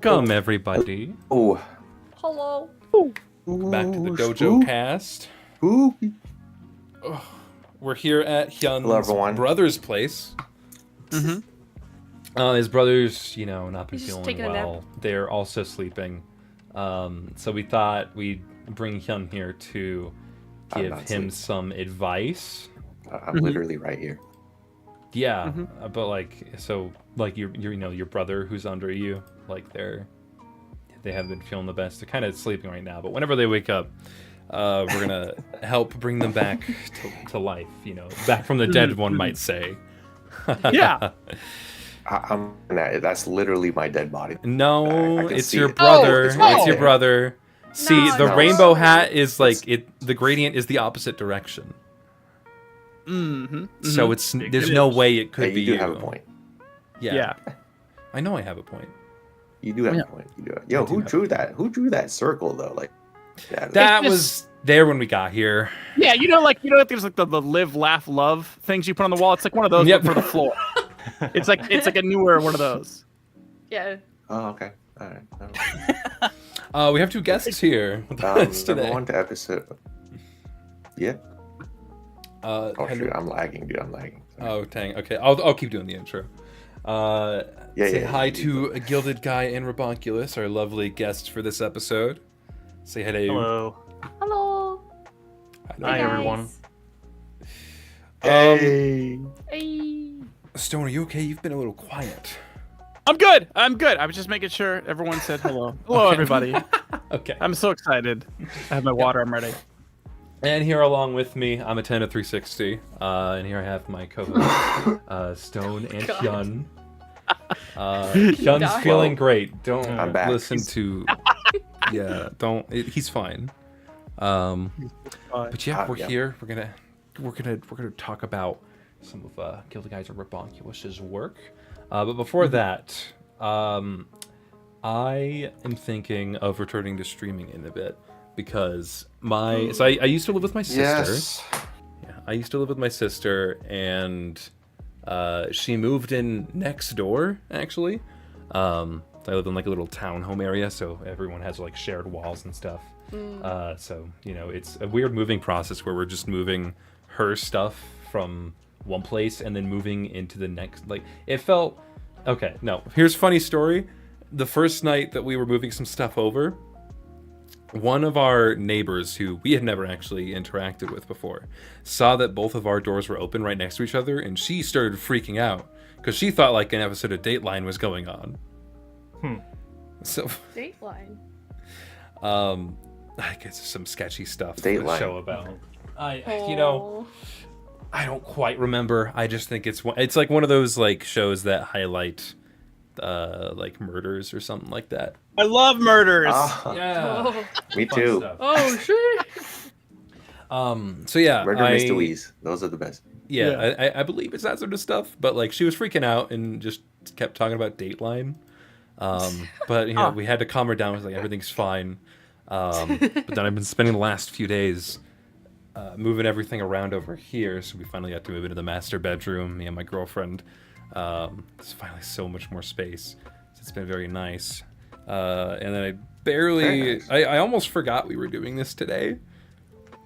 Welcome, everybody. Oh. Hello. Welcome back to the Dojocast. We're here at Hyun's brother's place. His brother's, not been feeling well. They're also sleeping. So we thought we'd bring Hyun here to give him some advice. I'm literally right here. Yeah, but your brother who's under you, they haven't been feeling the best. They're kind of sleeping right now, but whenever they wake up, we're gonna help bring them back to life. Back from the dead, one might say. Yeah. That's literally my dead body. No, it's your brother. It's your brother. See, the rainbow hat is the gradient is the opposite direction. So there's no way it could be you. You do have a point. Yeah. I know I have a point. You do have a point. You do. Yo, who drew that? Who drew that circle though? That was there when we got here. Yeah, there's the live, laugh, love things you put on the wall. It's like one of those but for the floor. It's like a newer one of those. Yeah. Oh, okay. All right. We have two guests here with us today. Number 1 to episode. Yeah. Shoot, I'm lagging, dude. I'm lagging. Sorry. Oh, dang. Okay, I'll keep doing the intro. Say hi to Gildedguy and Rebonkulous, our lovely guests for this episode. Say hi to you. Hello. Hello. Hi, everyone. Hey. Stone, are you okay? You've been a little quiet. I'm good. I was just making sure everyone said hello. Hello, everybody. Okay. I'm so excited. I have my water. I'm ready. And here along with me, I'm a 10 of 360. And here I have my co-host, Stone and Hyun. Hyun's feeling great. Don't listen to... Yeah, don't... He's fine. But yeah, we're here. We're gonna talk about some of Gildedguy Rebonkulous's work. But before that, I am thinking of returning to streaming in a bit. Because I used to live with my sister. Yes. Yeah, I used to live with my sister, and she moved in next door. Actually, I live in a little townhome area, so everyone has shared walls and stuff. So it's a weird moving process where we're just moving her stuff from one place and then moving into the next. It felt okay. No, here's a funny story. The first night that we were moving some stuff over, one of our neighbors, who we had never actually interacted with before, saw that both of our doors were open right next to each other, and she started freaking out because she thought an episode of Dateline was going on. So Dateline. I guess some sketchy stuff Dateline. The show about. I don't quite remember. I just think it's one of those shows that highlight murders or something like that. I love murders. Yeah. Oh. Me too. Oh shit. So yeah, Murder mysteries. Those are the best. Yeah. I believe it's that sort of stuff. But she was freaking out and just kept talking about Dateline. But we had to calm her down. It was everything's fine. But then I've been spending the last few days moving everything around over here. So we finally got to move into the master bedroom. Me and my girlfriend. There's finally so much more space. So it's been very nice. And then I almost forgot we were doing this today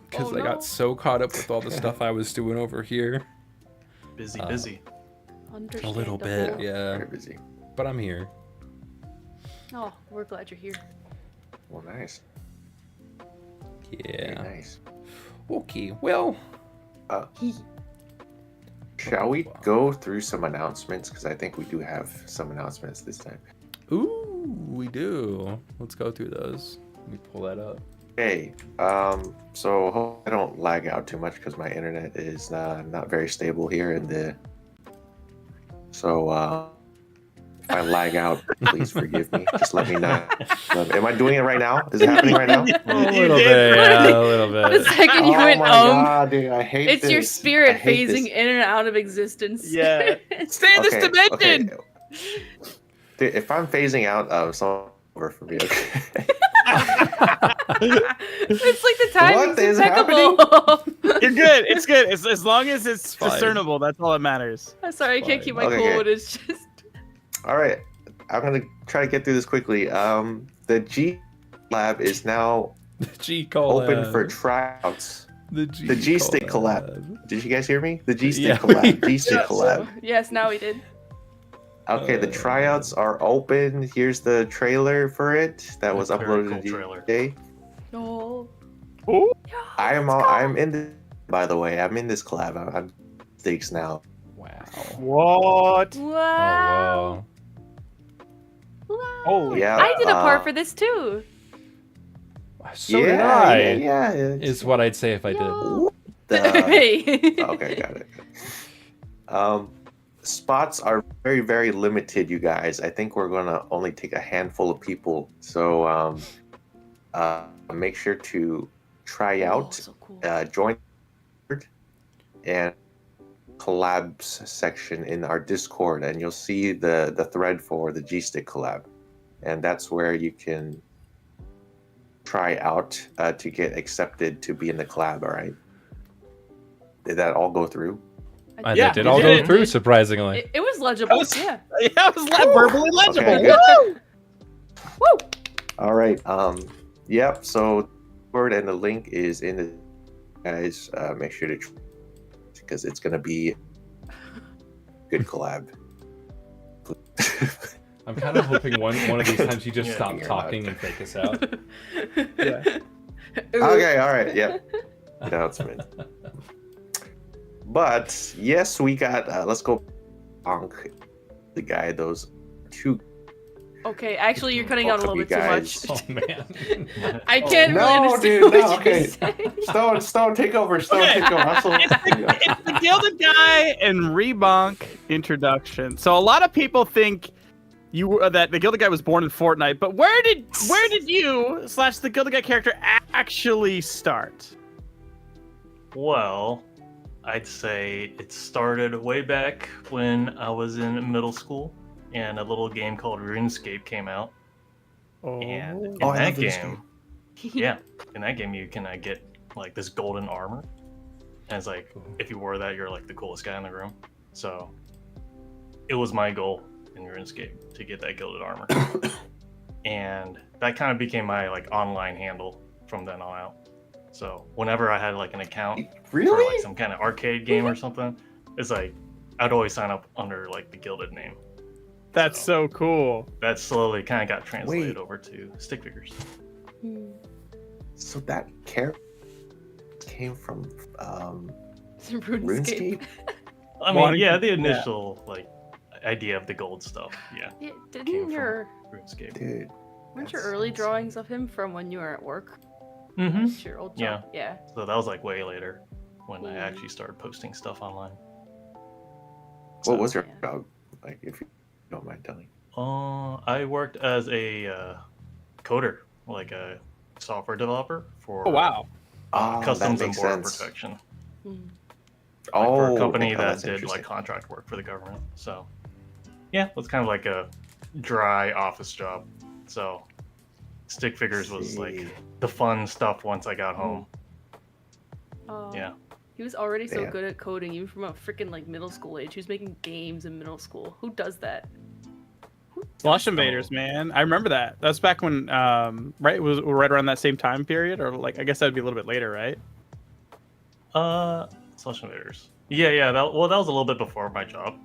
because I got so caught up with all the stuff I was doing over here. Busy. A little bit, yeah. Very busy. But I'm here. Oh, we're glad you're here. Well, nice. Yeah. Very nice. Okay, well. Shall we go through some announcements? Because I think we do have some announcements this time. Ooh, we do. Let's go through those. Let me pull that up. Okay, so hope I don't lag out too much because my internet is not very stable here so if I lag out, please forgive me. Just let me know. Am I doing it right now? Is it happening right now? A little bit, yeah, a little bit. The second you went, God, dude, I hate it's this. your spirit phasing this. in and out of existence. Yeah. Stay in this dimension. Okay. Dude, if I'm phasing out, someone over for me. Okay. It's the timing's What is impeccable. You're good. It's good. As long as it's fine. Discernible, that's all that matters. I'm sorry, I can't keep my Okay, cool okay. when it's just... All right. I'm gonna try to get through this quickly. The G lab is now The G collab. open for tryouts. The G stick collab. Did you guys hear me? The G stick Yeah, collab. we G stick Yes. collab. Yes, now we did. Okay, the tryouts are open. Here's the trailer for it that was That's a very uploaded cool trailer. today. Oh. Ooh. I'm in the. By the way, I'm in this collab. I'm stakes now. Wow. What? Oh, Wow. wow. Wow. Holy. Yeah, I did a part for this too. So did I. Yeah. Is what I'd say if I did. No. The- Hey. Okay, got it. Spots are very, very limited, you guys. I think we're gonna only take a handful of people. So make sure to try out, So cool. join, and collabs section in our Discord, and you'll see the thread for the G Stick collab, and that's where you can try out to get accepted to be in the collab. All right. Did that all go through? And Yeah, that did you all did go it. through, surprisingly. It was legible. Yeah. Yeah, it was verbally legible. Okay. Woo! Woo. All right. Yep. So, word and the link is in the guys. Make sure to because it's gonna be good collab. I'm kind of hoping one of these times you just Yeah, stop you're talking not. and fake us out. Yeah. Okay. All right. Yep. Announcement. But yes, we got. Let's go. Bonk the guy. Those two. Okay, actually, you're cutting out a little Both bit of too you much. Oh man. I can't really No, understand dude, what no, you're okay. saying. Stone, take over. Stone, Okay. take over. Hustle. It's the Gildedguy and Rebonk introduction. So a lot of people think that the Gildedguy was born in Fortnite, but where did you / the Gildedguy character actually start? Well, I'd say it started way back when I was in middle school, and a little game called RuneScape came out. And in Oh, I that love RuneScape. game, yeah, in that game you can get like this golden armor, and it's like if you wore that, you're like the coolest guy in the room. So it was my goal in RuneScape to get that gilded armor, and that kind of became my like online handle from then on out. So whenever I had like an account for like Really? some kind of arcade game or something, it's like I'd always sign up under like the Gilded name. That's so cool. That slowly kind of got translated Wait. over to stick figures. So that character came from RuneScape. RuneScape. I mean, Wanting yeah, to- the yeah. initial like idea of the gold stuff, yeah, Yeah, came didn't from your RuneScape. Dude. weren't your that's early insane. drawings of him from when you were at work? Mm-hmm. At your old job? Yeah. So that was like way later when I Mhm. actually started posting stuff online. What was your Yeah. job? Like, if you don't mind telling. I worked as a coder, like a software developer for Oh wow. Oh, customs that and makes border sense. protection. Mm. Like, for Oh, a company okay. Oh, that that's did like interesting. contract work for the government. So yeah, it was kind of like a dry office job. So stick figures was like See. the fun stuff once I got home. Oh. Yeah. He was already so Damn. good at coding, even from a freaking like middle school age. He was making games in middle school. Who does that? Slush Invaders, man. I remember that. That's back when right, it was right around that same time period, or like I guess that'd be a little bit later, right? Slush Invaders. Yeah. That was a little bit before my job.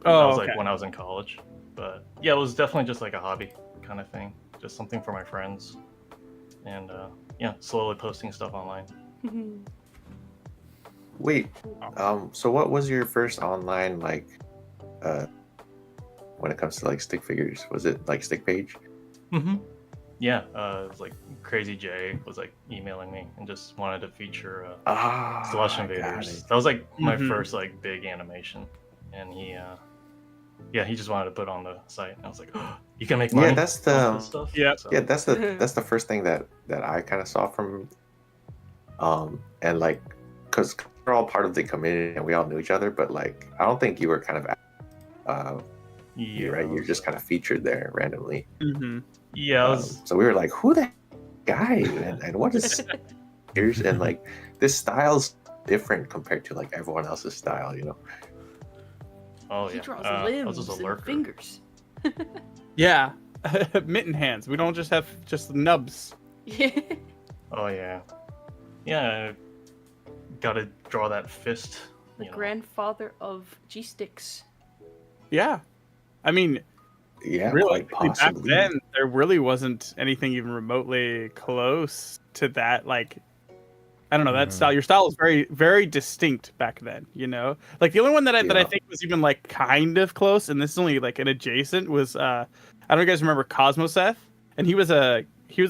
Oh, that was okay. like when I was in college. But yeah, it was definitely just like a hobby kind of thing, just something for my friends, and yeah, slowly posting stuff online. Wait. So what was your first online like? When it comes to like stick figures, was it like Stick Page? Mm-hmm. Yeah, it was like Crazy J was like emailing me and just wanted to feature Ah, Slush I got Invaders. it. That was like my Mhm. first like big animation, and he just wanted to put it on the site. And I was like, oh, you can make money. Yeah, that's off the this stuff. Yep. So, yeah, that's the first thing that I kind of saw from, and like, cause we're all part of the community and we all knew each other, but like, I don't think you were kind of, yeah, right? it You're was- just kind of featured there randomly. Mm-hmm. yeah. I was, So we were like, who the guy and what is here's and like this style's different compared to like everyone else's style, you know? oh He yeah. draws I was limbs just a and lurker. fingers. Yeah, mitten hands. We don't just have just nubs. Oh yeah, yeah. Gotta draw that fist. The you know. grandfather of G-sticks. Yeah, I mean, Yeah, really, quite back possibly. then there really wasn't anything even remotely close to that. Like, I don't know, that style. Your style was very, very distinct back then. You know, like the only one that I Yeah. think was even like kind of close, and this is only like an adjacent was I don't know if you guys remember Cosmoseth, and he was a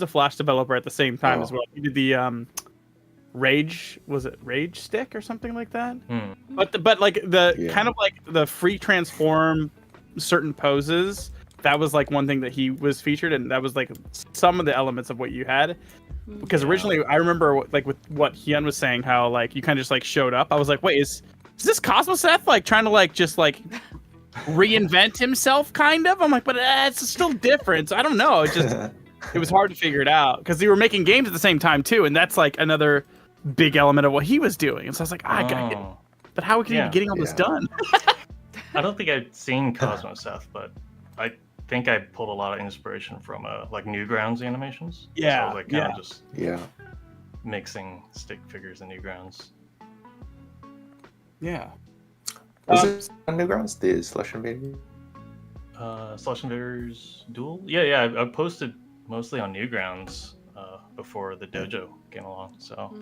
Flash developer at the same time as well. He did the Rage, was it Rage Stick or something like that? But like the kind of like the free transform certain poses, that was like one thing that he was featured, and that was like some of the elements of what you had. Because originally I remember like with what Hyun was saying, how like you kind of just like showed up. I was like, wait, is this Cosmoseth like trying to like just like reinvent himself kind of? I'm like, but it's still different. So I don't know. It was hard to figure it out because they were making games at the same time too, and that's like another big element of what he was doing. And so I was like, I got it. But how can he be getting all this done? I don't think I've seen Cosmoseth, but I think I pulled a lot of inspiration from like Newgrounds animations. Yeah, so I was like kind of just Yeah. mixing stick figures and Newgrounds. Yeah. Was it on Newgrounds? The Slush Invader? Slush Invaders Duel? Yeah, I posted mostly on Newgrounds before the Dojo came along, so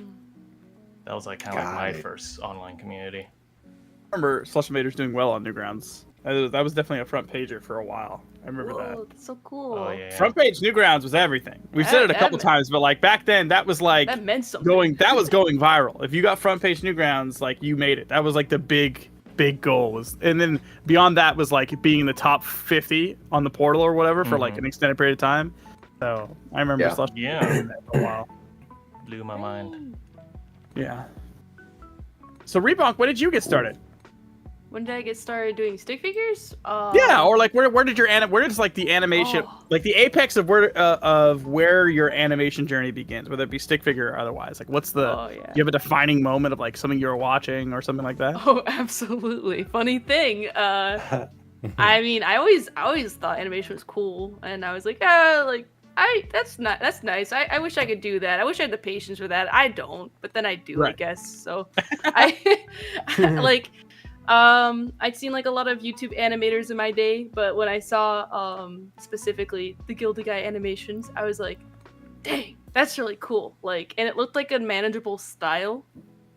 that was like kind of like my first online community. I remember Slush Invaders doing well on Newgrounds. That was definitely a front pager for a while. I remember that. That's so cool. Oh yeah. Front page Newgrounds was everything. We've said it a couple times, but like back then, that was like That meant something. That was going viral. If you got front page Newgrounds, like you made it. That was like the big goal. And then beyond that was like being in the top 50 on the portal or whatever for like an extended period of time. So I remember Slush Yeah. for a while. Blew my mind. Yeah. So Rebonk, when did you get started? When did I get started doing stick figures? Yeah, or like where did where does like the animation, like the apex of where your animation journey begins, whether it be stick figure or otherwise? Like what's the you have a defining moment of like something you were watching or something like that? Oh, absolutely. Funny thing. I mean, I always thought animation was cool, and I was like, that's nice. I wish I could do that. I wish I had the patience for that. I don't, but then I do, I guess. So I like. I'd seen like a lot of YouTube animators in my day, but when I saw specifically the Gildedguy animations, I was like, dang, that's really cool. Like, and it looked like a manageable style.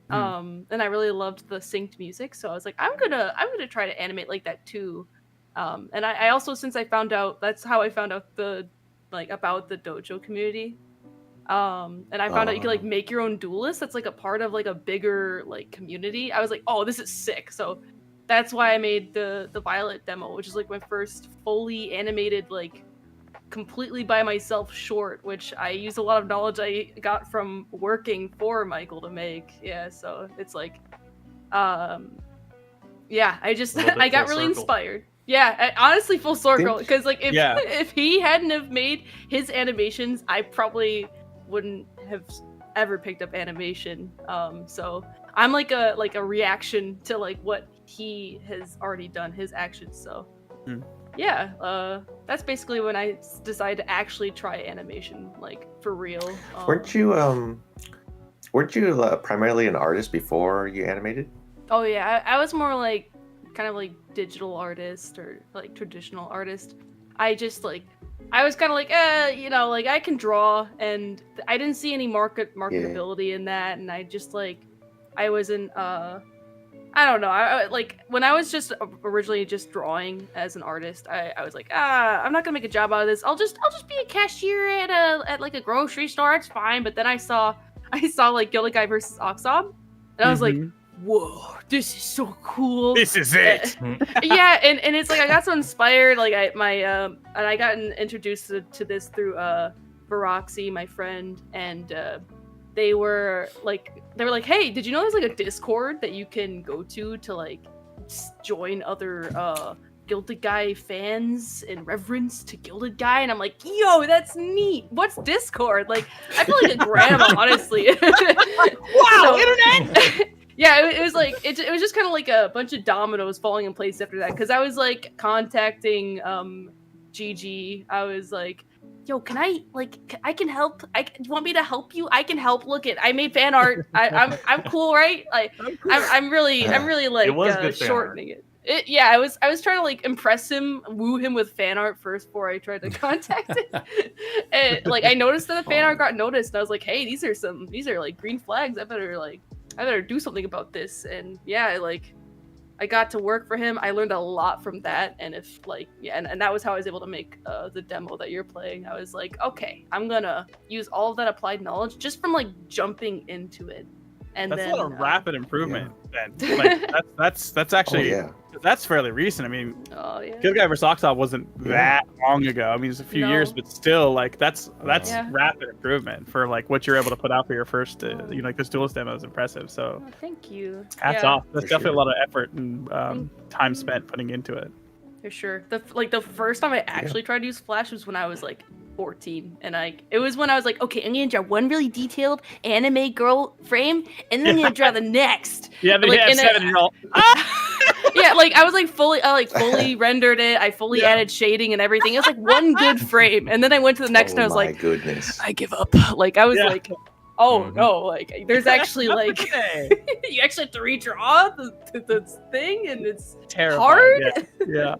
And I really loved the synced music, so I was like, I'm gonna try to animate like that too. And I also, since I found out, that's how I found out about the Dojo community. And I found out you could like make your own duelist. That's like a part of like a bigger like community. I was like, oh, this is sick. So that's why I made the Violet demo, which is like my first fully animated, like completely by myself short, which I used a lot of knowledge I got from working for Michael to make. Yeah, so it's like, yeah, I got really inspired. Yeah, honestly, full circle. Because like if he hadn't have made his animations, I probably wouldn't have ever picked up animation. So I'm like a reaction to like what he has already done, his actions. So yeah, that's basically when I decided to actually try animation, like for real. Weren't you primarily an artist before you animated? Oh yeah, I was more like kind of like digital artist or like traditional artist. I just like I was kind of like, you know, like I can draw, and I didn't see any marketability in that, and I just like, I wasn't, I don't know, I like when I was just originally just drawing as an artist, I was like, I'm not gonna make a job out of this. I'll just be a cashier at like a grocery store. It's fine. But then I saw like Gildedguy versus Oxob, and I was like, whoa, this is so cool. This is it. Yeah, and it's like I got so inspired. Like and I got introduced to this through Varoxy, my friend, and they were like, hey, did you know there's like a Discord that you can go to like join other Gildedguy fans in reverence to Gildedguy? And I'm like, yo, that's neat. What's Discord? Like, I feel like a grandma, honestly. Wow, internet. Yeah, it was like it was just kind of like a bunch of dominoes falling in place after that, because I was like contacting GG. I was like, yo, can I I can help? Do you want me to help you? I can help. Look it, I made fan art. I'm cool, right? Like I'm really like It was good fan art. shortening it. Yeah, I was trying to like impress him, woo him with fan art first before I tried to contact him. And like I noticed that the fan art got noticed, and I was like, hey, these are like green flags. I better do something about this. And yeah, like I got to work for him. I learned a lot from that, and and that was how I was able to make the demo that you're playing. I was like, okay, I'm gonna use all of that applied knowledge just from like jumping into it. And that's then, a lot of rapid improvement. Then. Like, that's actually that's fairly recent. I mean, Gildedguy vs. Oxob wasn't that long ago. I mean, it's a few years, but still, like that's rapid improvement for like what you're able to put out for your first, like this duelist demo is impressive. So thank you. Hats off. That's definitely a lot of effort and time spent putting into it. For sure. The first time I actually tried to use Flash was when I was like 14, and it was when I was like, okay, I'm gonna draw one really detailed anime girl frame, and then I'm gonna draw the next. Yeah, but like, 7-year-old. Yeah, like I was like fully rendered it. I fully added shading and everything. It was like one good frame, and then I went to the next, and I was like, goodness, I give up. Like I was like, oh no, like there's actually like you actually have to redraw the thing, and it's hard. Yeah.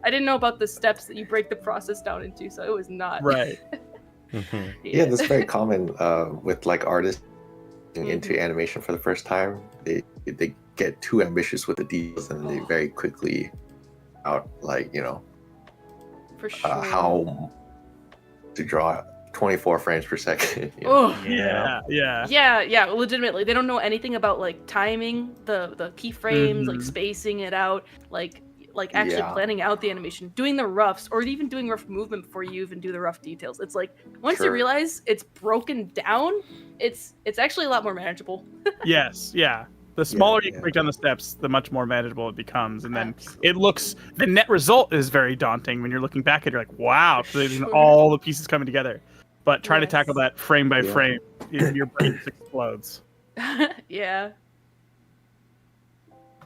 I didn't know about the steps that you break the process down into, so it was not right. Yeah, that's very common with like artists into animation for the first time. They get too ambitious with the details, and they very quickly out like for sure how to draw 24 frames per second. Yeah, legitimately, they don't know anything about like timing the keyframes, like spacing it out, like actually planning out the animation, doing the roughs, or even doing rough movement before you even do the rough details. It's like once you realize it's broken down, it's actually a lot more manageable. Yes, yeah. The smaller you break down the steps, the much more manageable it becomes, and then the net result is very daunting when you're looking back at it. You're like, wow, all the pieces coming together. But trying to tackle that frame by frame, your brain just explodes. Yeah.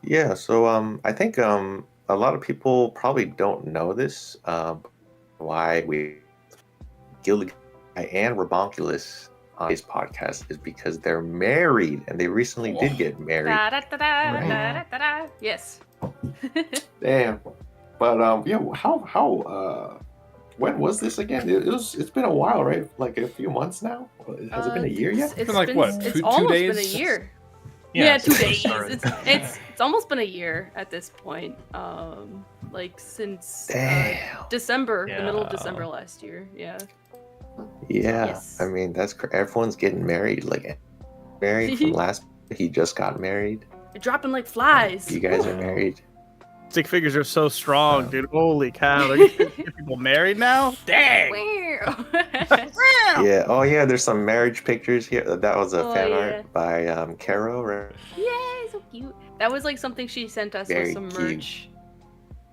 Yeah. So I think a lot of people probably don't know this. Why we Gildedguy and Rebonkulous on his podcast is because they're married, and they recently did get married. Yes. Damn. But how when was this again? It's been a while, right? Like a few months now. Has it been a year yet? It's been like what? It's 2 almost days? been a year. Yeah, 2 days. It's almost been a year at this point. Like since December, the middle of December last year. Yeah. Yeah. Yes. I mean, that's everyone's getting married. Like from last. He just got married. You're dropping like flies. You guys are married. Stick figures are so strong, dude. Holy cow! Are you people married now? Dang. Yeah. Oh yeah. There's some marriage pictures here. That was a fan art by Caro. Right? Yeah, so cute. That was like something she sent us Very with some cute. merch.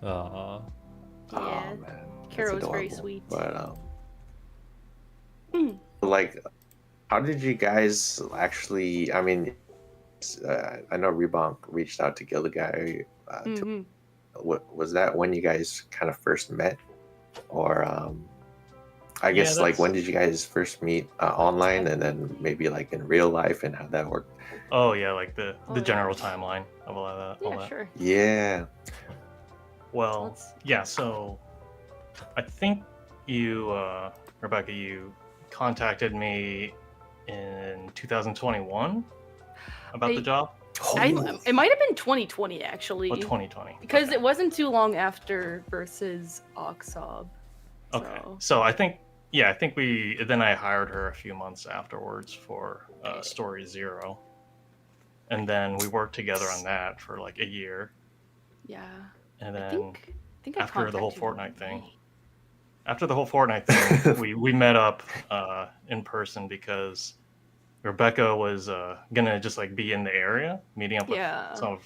Aww. Yeah. Oh man. Caro was very sweet. But like, how did you guys actually? I mean, I know Rebonk reached out to Gildeguy. Was that when you guys kind of first met, or I guess like when did you guys first meet online, and then maybe like in real life, and how that worked? Oh yeah, like the general timeline of all that. Yeah, sure. Yeah. Well, yeah. So I think you, Rebecca, you contacted me in 2021 about the job. It might have been 2020 actually. Oh, 2020. Because it wasn't too long after versus Oxob. Okay. So I think I hired her a few months afterwards for Story 0. And then we worked together on that for like a year. Yeah. And then I think after the whole Fortnite thing, we met up in person because Rebecca was gonna just like be in the area, meeting up with some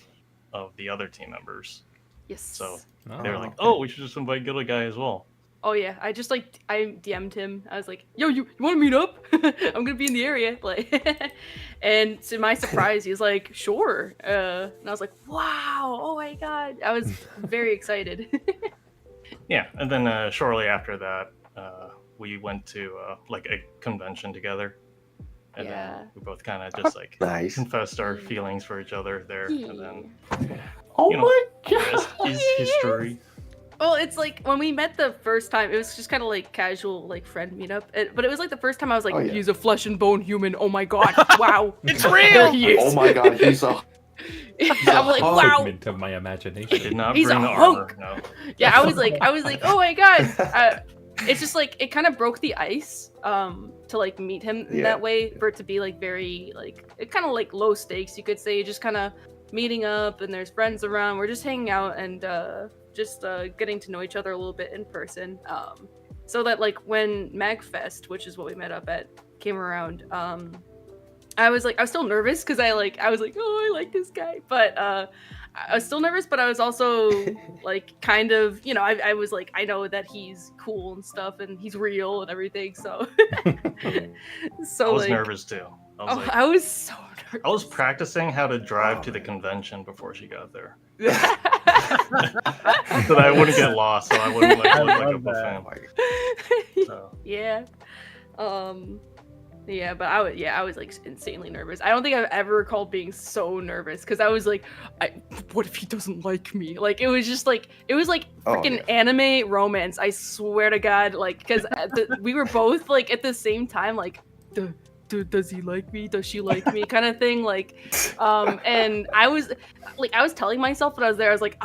of the other team members. Yes. So they were like, "Oh, we should just invite Gildeguy as well." Oh yeah, I DM'd him. I was like, "Yo, you want to meet up? I'm gonna be in the area." Like, and to my surprise, he was like, "Sure." And I was like, "Wow! Oh my god!" I was very excited. Yeah, and then shortly after that, we went to like a convention together, and Yeah. then we both kind of just like Nice. confessed our feelings for each other there, and then Oh you know, my rest is history. Well, it's like when we met the first time, it was just kind of like casual, like friend meetup. But it was like the first time I was like, Oh, yeah. he's a flesh and bone human. Oh my god, wow, It's There real. he is. Oh my god, he's a I'm like, a wow. Figment of my I imagination. did not He's bring a the armor. hunk. No. Yeah, I was like, oh my god. It's just like it kind of broke the ice to like meet him in Yeah. that way, for it to be like very like it kind of like low stakes, you could say, just kind of meeting up and there's friends around, we're just hanging out and just getting to know each other a little bit in person, so that like when MagFest, which is what we met up at, came around, I was still nervous because I was like, oh, I like this guy, but I was still nervous, but I was also like kind of, you know, I was like, I know that he's cool and stuff and he's real and everything, so so I was like nervous too. I was like, I was so nervous. I was practicing how to drive to the convention before she got there, so that I wouldn't get lost, so I wouldn't like look like a love that. oh buffet. my So. Yeah. Yeah, but I was like insanely nervous. I don't think I've ever recalled being so nervous because I was like, what if he doesn't like me? Like it was like Oh, freaking yeah. anime romance. I swear to God, like because we were both like at the same time like, does he like me? Does she like me? Kind of thing. Like, and I was telling myself when I was there, I was like,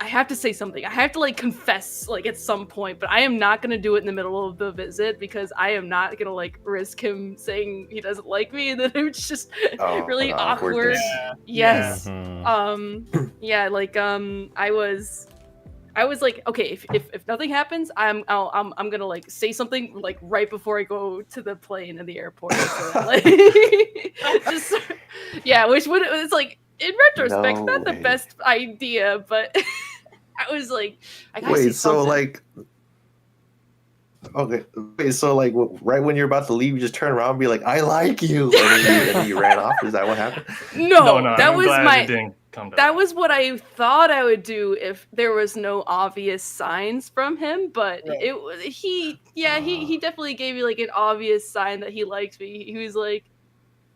I have to say something. I have to like confess like at some point, but I am not gonna do it in the middle of the visit because I am not gonna like risk him saying he doesn't like me and then it's just Oh, really the awkward. awkwardness. Yes. Mhm. Yeah, like I was like, okay, if nothing happens, I'm gonna like say something like right before I go to the plane in the airport. So that, like, just yeah, it's like in retrospect No not the way. best idea, but I was like, I gotta say Wait, so something. like, okay, wait, so like, right when you're about to leave, you just turn around and be like, "I like you," and then you ran off. Is that what happened? no, that I'm was glad my it didn't come to that was what I thought I would do if there was no obvious signs from him, but he definitely gave me like an obvious sign that he liked me. He was like,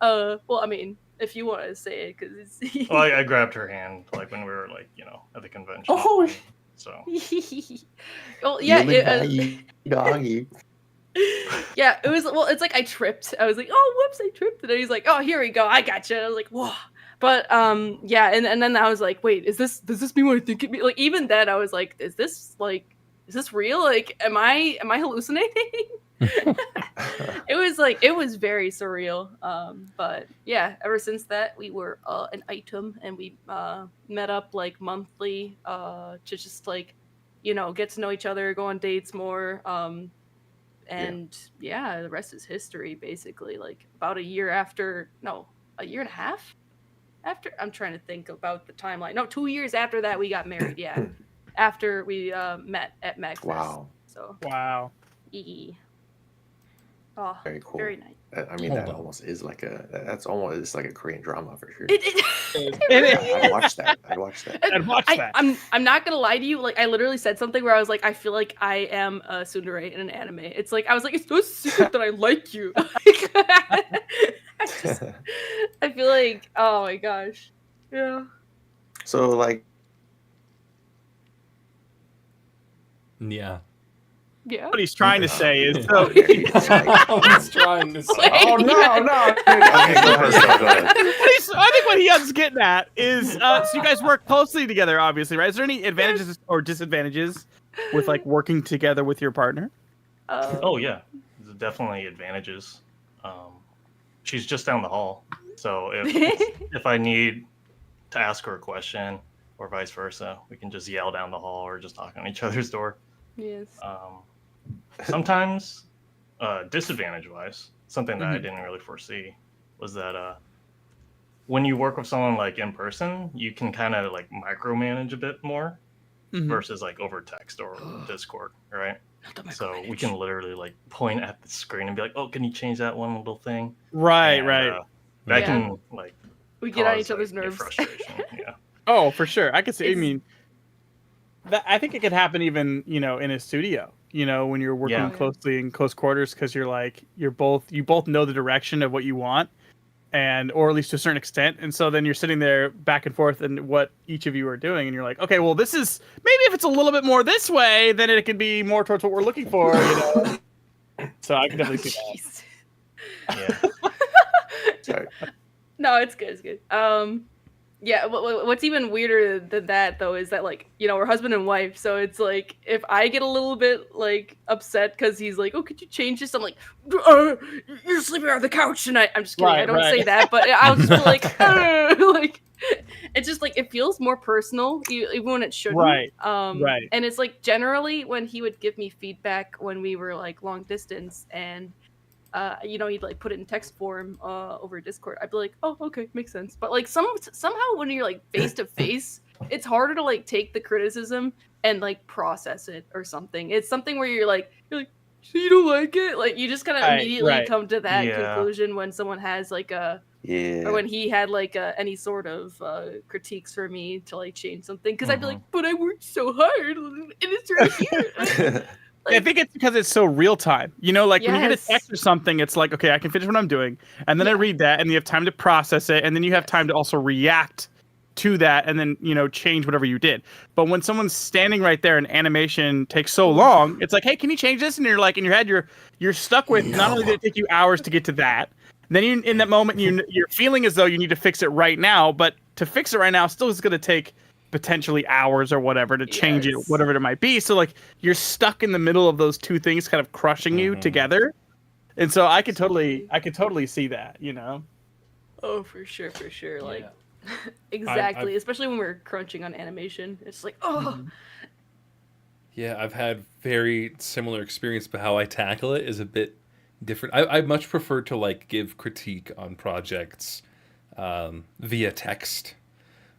well, I mean, if you want to say it, because it's Well, I grabbed her hand like when we were like at the convention. Oh, So well, yeah, Gildedguy doggy. yeah, it was. Well, it's like I tripped. I was like, oh, whoops, I tripped, and then he's like, oh, here we go, I gotcha. I was like, whoa. But yeah, and then I was like, wait, does this mean what I think it means? Like even then, I was like, is this real? Like, am I hallucinating? It was very surreal. But yeah, ever since that, we were an item, and we met up like monthly to just like, get to know each other, go on dates more. And yeah, the rest is history, basically. Like about a year and a half after. I'm trying to think about the timeline. No, 2 years after that, we got married. Yeah, after we met at MagFest. Wow. So Wow. oh, Very cool. very nice. I mean, Hold that on. almost is like that's almost like a Korean drama for sure. It I'd watch that. I'd watch that. I'd watch that. I'm not gonna lie to you. Like I literally said something where I was like, I feel like I am a tsundere in an anime. It's like I was like, it's no secret that I like you. I feel like, oh my gosh, yeah. So like, Yeah. Yeah. What he's trying to say is, so I was trying to say. oh no. Okay, go ahead. I think what Hyun's getting at is, so you guys work closely together, obviously, right? Is there any advantages or disadvantages with like working together with your partner? oh yeah, there's definitely advantages. She's just down the hall, so if I need to ask her a question or vice versa, we can just yell down the hall or just knock on each other's door. Yes. Sometimes, disadvantage-wise, something that I didn't really foresee was that when you work with someone like in person, you can kind of like micromanage a bit more versus like over text or Discord, right? So we can literally like point at the screen and be like, "Oh, can you change that one little thing?" Right, And, right. that Yeah. can like We get on cause, each other's like, nerves. frustration. Yeah. Oh, for sure. I could see. I It's- mean, I think it could happen even, in a studio, when you're working Yeah. closely in close quarters, because you both know the direction of what you want, or at least to a certain extent. And so then you're sitting there back and forth and what each of you are doing. And you're like, okay, well, this is maybe if it's a little bit more this way, then it could be more towards what we're looking for, So I can definitely see that. Yeah. Sorry. No, it's good. It's good. Yeah. What's even weirder than that, though, is that we're husband and wife. So it's like if I get a little bit upset because he's like, "Oh, could you change this?" I'm like, "You're sleeping on the couch tonight." I'm just kidding. I don't say that, but I'll just be like, it's just it feels more personal, even when it shouldn't. Right. Right. And it's generally when he would give me feedback when we were long distance and. He'd put it in text form over Discord. I'd be like, "Oh, okay, makes sense." But somehow when you're face to face, it's harder to take the criticism and process it or something. It's something where you're like, "So you don't like it?" You just kind of immediately come to that conclusion when someone has or when he had any sort of critiques for me to change something, because I'd be like, "But I worked so hard and it's right here." I think it's because it's so real time. When you get a text or something, it's like, okay, I can finish what I'm doing, and then I read that, and you have time to process it, and then you have time to also react to that, and then change whatever you did. But when someone's standing right there and animation takes so long, it's like, hey, can you change this? And you're in your head, you're stuck with not only did it take you hours to get to that, then in that moment you're feeling as though you need to fix it right now, but to fix it right now still is going to take potentially hours or whatever to change it, whatever it might be. So you're stuck in the middle of those two things kind of crushing you together. And so I could totally see that, Oh, for sure. Exactly. Especially when we're crunching on animation. It's Yeah, I've had very similar experience, but how I tackle it is a bit different. I much prefer to give critique on projects via text.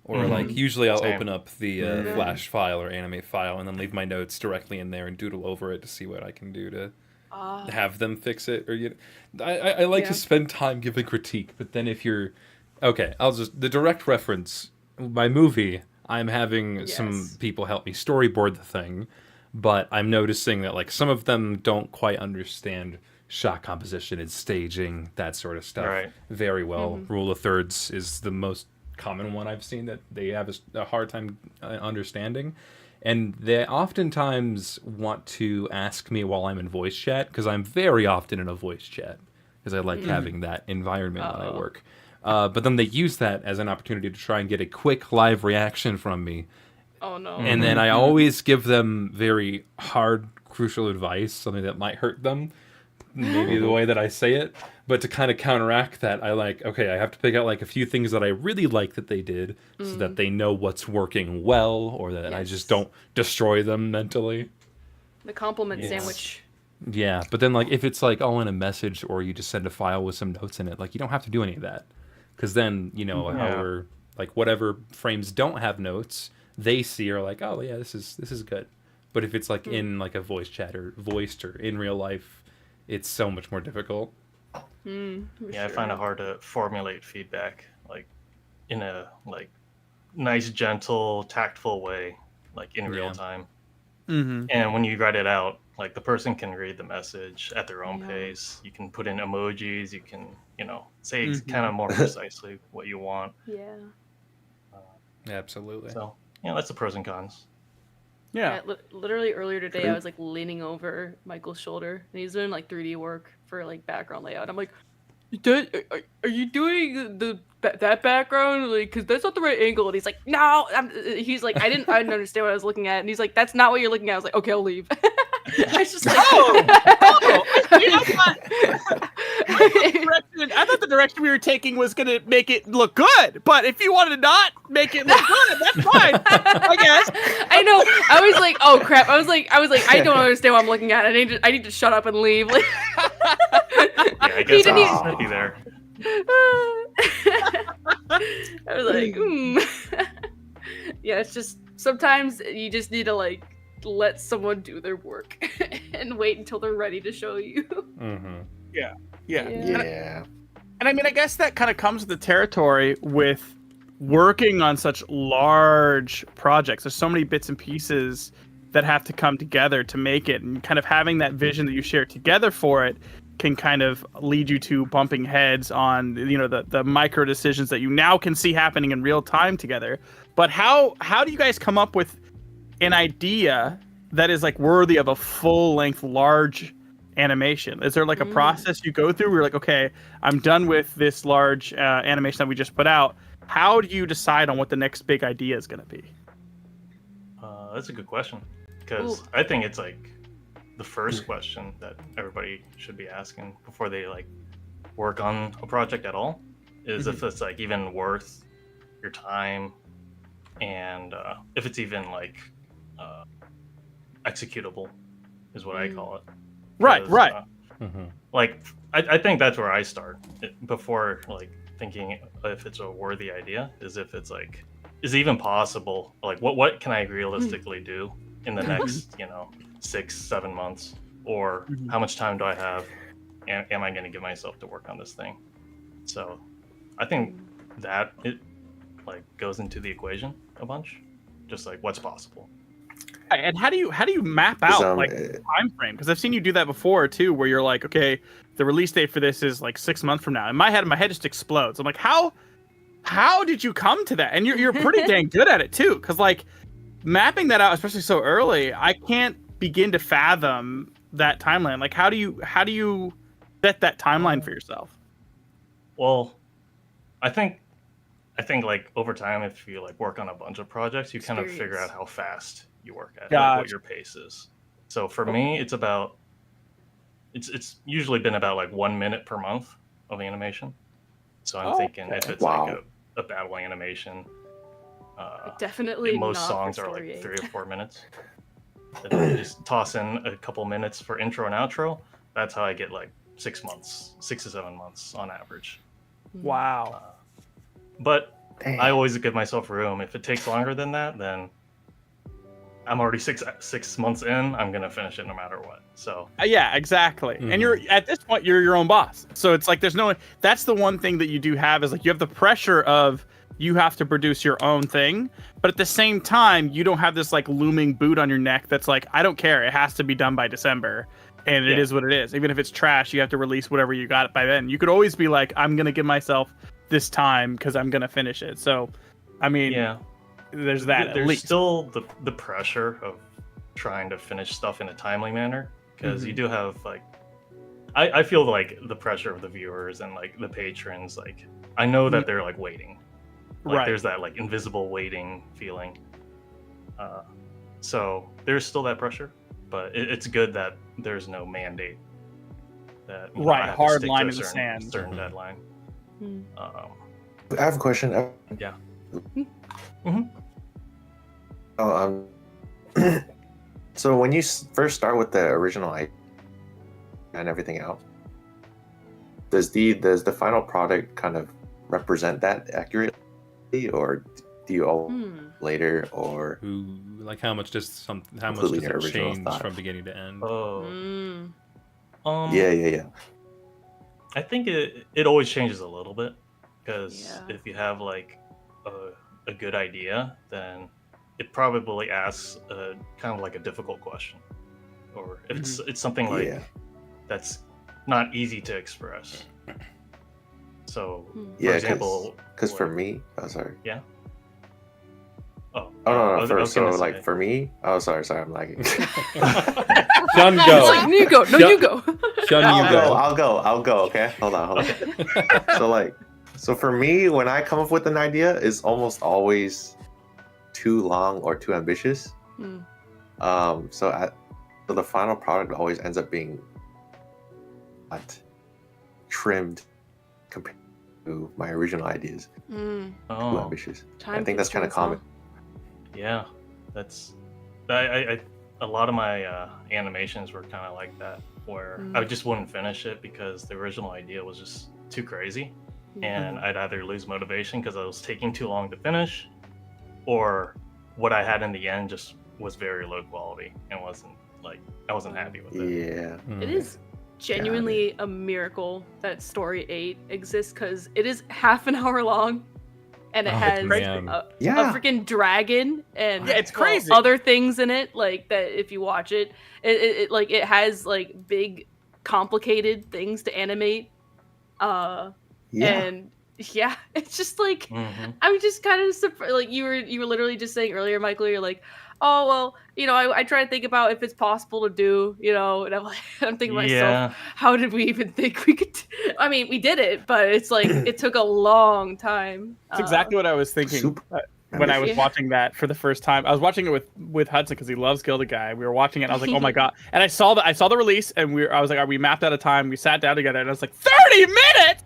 Or usually I'll open up the Flash file or Animate file and then leave my notes directly in there and doodle over it to see what I can do to have them fix it. Or I like to spend time giving critique, but then if you're the direct reference, my movie, I'm having some people help me storyboard the thing, but I'm noticing that some of them don't quite understand shot composition and staging, that sort of stuff very well. Rule of thirds is the most common one I've seen that they have a hard time understanding, and they oftentimes want to ask me while I'm in voice chat, because I'm very often in a voice chat because I like having that environment when I work, but then they use that as an opportunity to try and get a quick live reaction from me. Oh no. And then I always give them very hard, crucial advice, something that might hurt them, maybe the way that I say it. But to kind of counteract that, I have to pick out a few things that I really like that they did, so that they know what's working well, or that I just don't destroy them mentally. The compliment sandwich. Yeah, but then if it's all in a message, or you just send a file with some notes in it, you don't have to do any of that, because then however whatever frames don't have notes, they see are oh yeah, this is good. But if it's in a voice chat or voiced or in real life, it's so much more difficult. I find it hard to formulate feedback in a nice, gentle, tactful way, in real time. And when you write it out, the person can read the message at their own pace. You can put in emojis. You can say kind of more precisely what you want. Absolutely. So that's the pros and cons. Yeah. Literally earlier today, I was leaning over Michael's shoulder, and he's doing 3D work for background layout. I'm like, are you doing that background? Because that's not the right angle. And he's like, no. He's like, I didn't understand what I was looking at. And he's like, that's not what you're looking at. I was like, okay, I'll leave. I was just like, I thought the direction we were taking was going to make it look good. But if you wanted to not make it look good, that's fine, I guess. I know. I was like, oh crap. I was like, I don't understand what I'm looking at. I need to shut up and leave. I guess I'll be there. I was like, Yeah, it's just sometimes you just need to let someone do their work and wait until they're ready to show you. Yeah. And I mean, I guess that kind of comes with the territory with working on such large projects. There's so many bits and pieces that have to come together to make it, and kind of having that vision that you share together for it can kind of lead you to bumping heads on, you know, the micro decisions that you now can see happening in real time together. But how do you guys come up with an idea that is like worthy of a full length large animation? Is there like a process you go through where you're like, okay, I'm done with this large animation that we just put out? How do you decide on what the next big idea is going to be? That's a good question, because I think it's like the first question that everybody should be asking before they like work on a project at all is if it's like even worth your time, and if it's even like executable is what I call it. Right. Like I think that's where I start before like thinking if it's a worthy idea, is if it's like, is it even possible? Like what can I realistically do in the next 6-7 months, or how much time do I have, and am I going to give myself to work on this thing? So I think that it like goes into the equation a bunch, just like what's possible. And how do you map out like the time frame? Because I've seen you do that before too, where you're like, okay, the release date for this is like 6 months from now. In my head just explodes. I'm like, how did you come to that? And you're pretty dang good at it too, because like mapping that out, especially so early, I can't begin to fathom that timeline. Like, how do you set that timeline for yourself? Well, I think like over time, if you like work on a bunch of projects, you kind of figure out how fast you work at, like, what your pace is. So for me, it's usually been about like 1 minute per month of animation. So I'm thinking if it's like a battle animation, definitely most not songs are like 3 or 4 minutes. Then you just toss in a couple minutes for intro and outro. That's how I get like 6 to 7 months on average. Wow. But I always give myself room. If it takes longer than that, then I'm already six months in. I'm gonna finish it no matter what. So yeah, exactly. And you're at this point, you're your own boss. So it's like there's no. That's the one thing that you do have is like you have the pressure of you have to produce your own thing, but at the same time, you don't have this like looming boot on your neck that's like, I don't care. It has to be done by December, and it is what it is. Even if it's trash, you have to release whatever you got by then. You could always be like, I'm gonna give myself this time because I'm gonna finish it. So, I mean, there's that. There's still the pressure of trying to finish stuff in a timely manner, because you do have like, I feel like the pressure of the viewers and like the patrons. Like, I know that they're like waiting. Like there's that like invisible waiting feeling. So there's still that pressure, but it's good that there's no mandate that I have hard to stick line to a in the sand, certain deadline. I have a question. Yeah. So when you first start with the original idea and everything else, does the final product kind of represent that accurately, or do you all later, or like how much does it change from beginning to end? Yeah. I think it always changes a little bit, because if you have like a good idea, then it probably asks kind of like a difficult question, or if it's something like that's not easy to express. So, for example, because for me, sorry. Yeah. For me, sorry, I'm lagging. Shun, go. Like, you go. No, you go. Shun, you go. I'll go. Okay, hold on. So for me, when I come up with an idea, it's almost always too long or too ambitious. So the final product always ends up being trimmed compared to my original ideas. Too ambitious. I think that's kind of common. Yeah, that's a lot of my animations were kind of like that, where I just wouldn't finish it because the original idea was just too crazy, and I'd either lose motivation because I was taking too long to finish, or what I had in the end just was very low quality and I wasn't happy with it. Yeah, it is genuinely a miracle that Story 8 exists, because it is half an hour long. and it Oh, has man. a Yeah. freaking dragon and Yeah, it's well, crazy. other things in it. Like that, if you watch it, it has like big, complicated things to animate. Yeah. And yeah, it's just like Mm-hmm. I'm just kind of surprised. Like you were literally just saying earlier, Michael. You're like, oh well, I try to think about if it's possible to do, and I'm like, I'm thinking to Yeah. myself, how did we even think we could? I mean, we did it, but it's like it took a long time. That's exactly what I was thinking Super when I was ambitious. watching that for the first time. I was watching it with Hudson because he loves Gildeguy. We were watching it. And I was like, oh my god! And I saw the release, and I was like, we mapped out a time. We sat down together, and I was like, 30 minutes.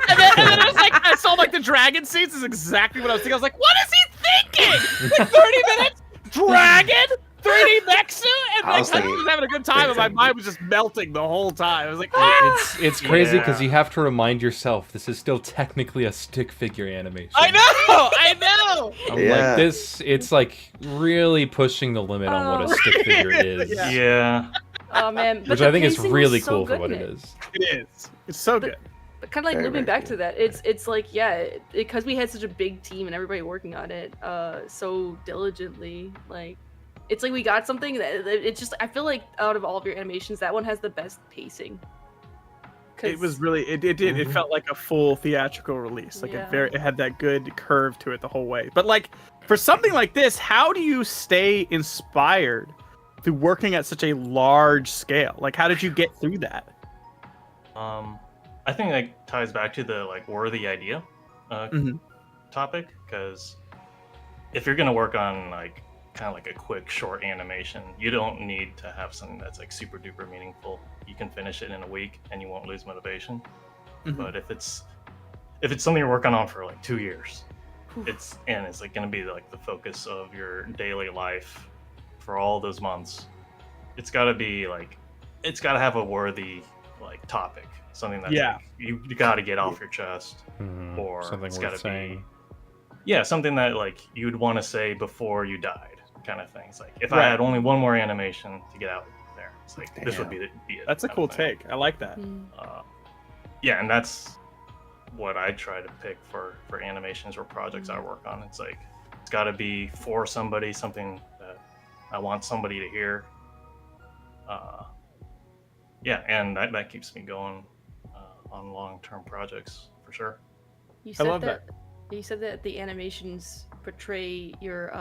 And then I was like, I saw like the dragon scenes. Is exactly what I was thinking. I was like, what is he thinking? Like 30 minutes, dragon, 3D mech suit, and I like was Hudson thinking- was having a good time, and my mind was just melting the whole time. I was like, ah! It's crazy because Yeah. you have to remind yourself this is still technically a stick figure animation. I know. I'm Yeah. like this. It's like really pushing the limit on what a Oh. stick figure is, Yeah. Yeah. Oh man, but which the I think is pacing was really so cool for good what in it is. It is. It's so good. But kind of like Very, moving very back to cool. that, it's like because we had such a big team and everybody working on it so diligently, like it's like we got something that it's just I feel like out of all of your animations, that one has the best pacing. It was really it did it Mhm. felt like a full theatrical release. Like Yeah. it had that good curve to it the whole way. But like for something like this, how do you stay inspired through working at such a large scale? Like how did you get through that? I think that ties back to the like worthy idea Mhm. topic, because if you're gonna work on like kind of like a quick short animation, you don't need to have something that's like super duper meaningful. You can finish it in a week and you won't lose motivation. Mhm. But if it's something you're working on for like 2 years, Oof. it's like gonna be like the focus of your daily life for all those months. It's gotta be like it's gotta have a worthy like topic, something that Yeah. you gotta get off your chest, Mhm. or Something it's worth gotta saying. be something that like you'd want to say before you died, kind of thing. It's like if Right. I had only one more animation to get out there, it's like this would be it. That's a kind cool of thing. take. I like that. Mm. Yeah, and that's what I try to pick for animations or projects I work on. It's like it's got to be for somebody, something that I want somebody to hear. Yeah, and that keeps me going on long-term projects for sure. You I said love that. You said that the animations portray your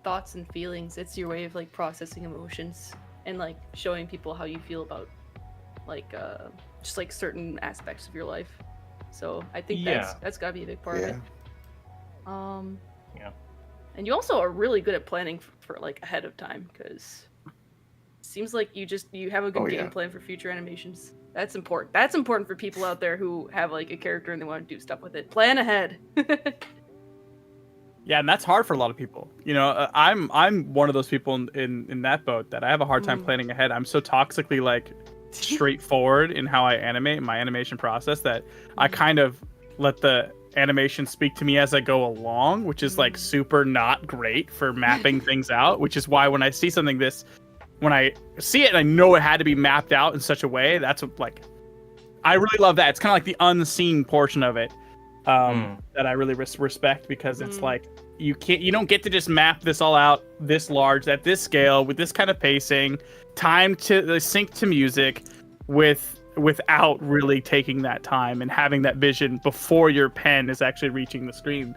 thoughts and feelings. It's your way of like processing emotions and like showing people how you feel about like just like certain aspects of your life. So I think Yeah. that's gotta be a big part of Yeah. it. Yeah. And you also are really good at planning for like ahead of time, because it seems like you have a good Oh, game yeah. plan for future animations. That's important. That's important for people out there who have like a character and they want to do stuff with it. Plan ahead. Yeah, and that's hard for a lot of people. You know, I'm one of those people in that boat that I have a hard time Mm. planning ahead. I'm so toxically like straightforward in how I animate my animation process that I kind of let the animation speak to me as I go along, which is like super not great for mapping things out, which is why when I see something when I see it and I know it had to be mapped out in such a way, that's what, like, I really love that. It's kind of like the unseen portion of it that I really respect, because it's like you don't get to just map this all out this large at this scale with this kind of pacing, time to sync to music without really taking that time and having that vision before your pen is actually reaching the screen.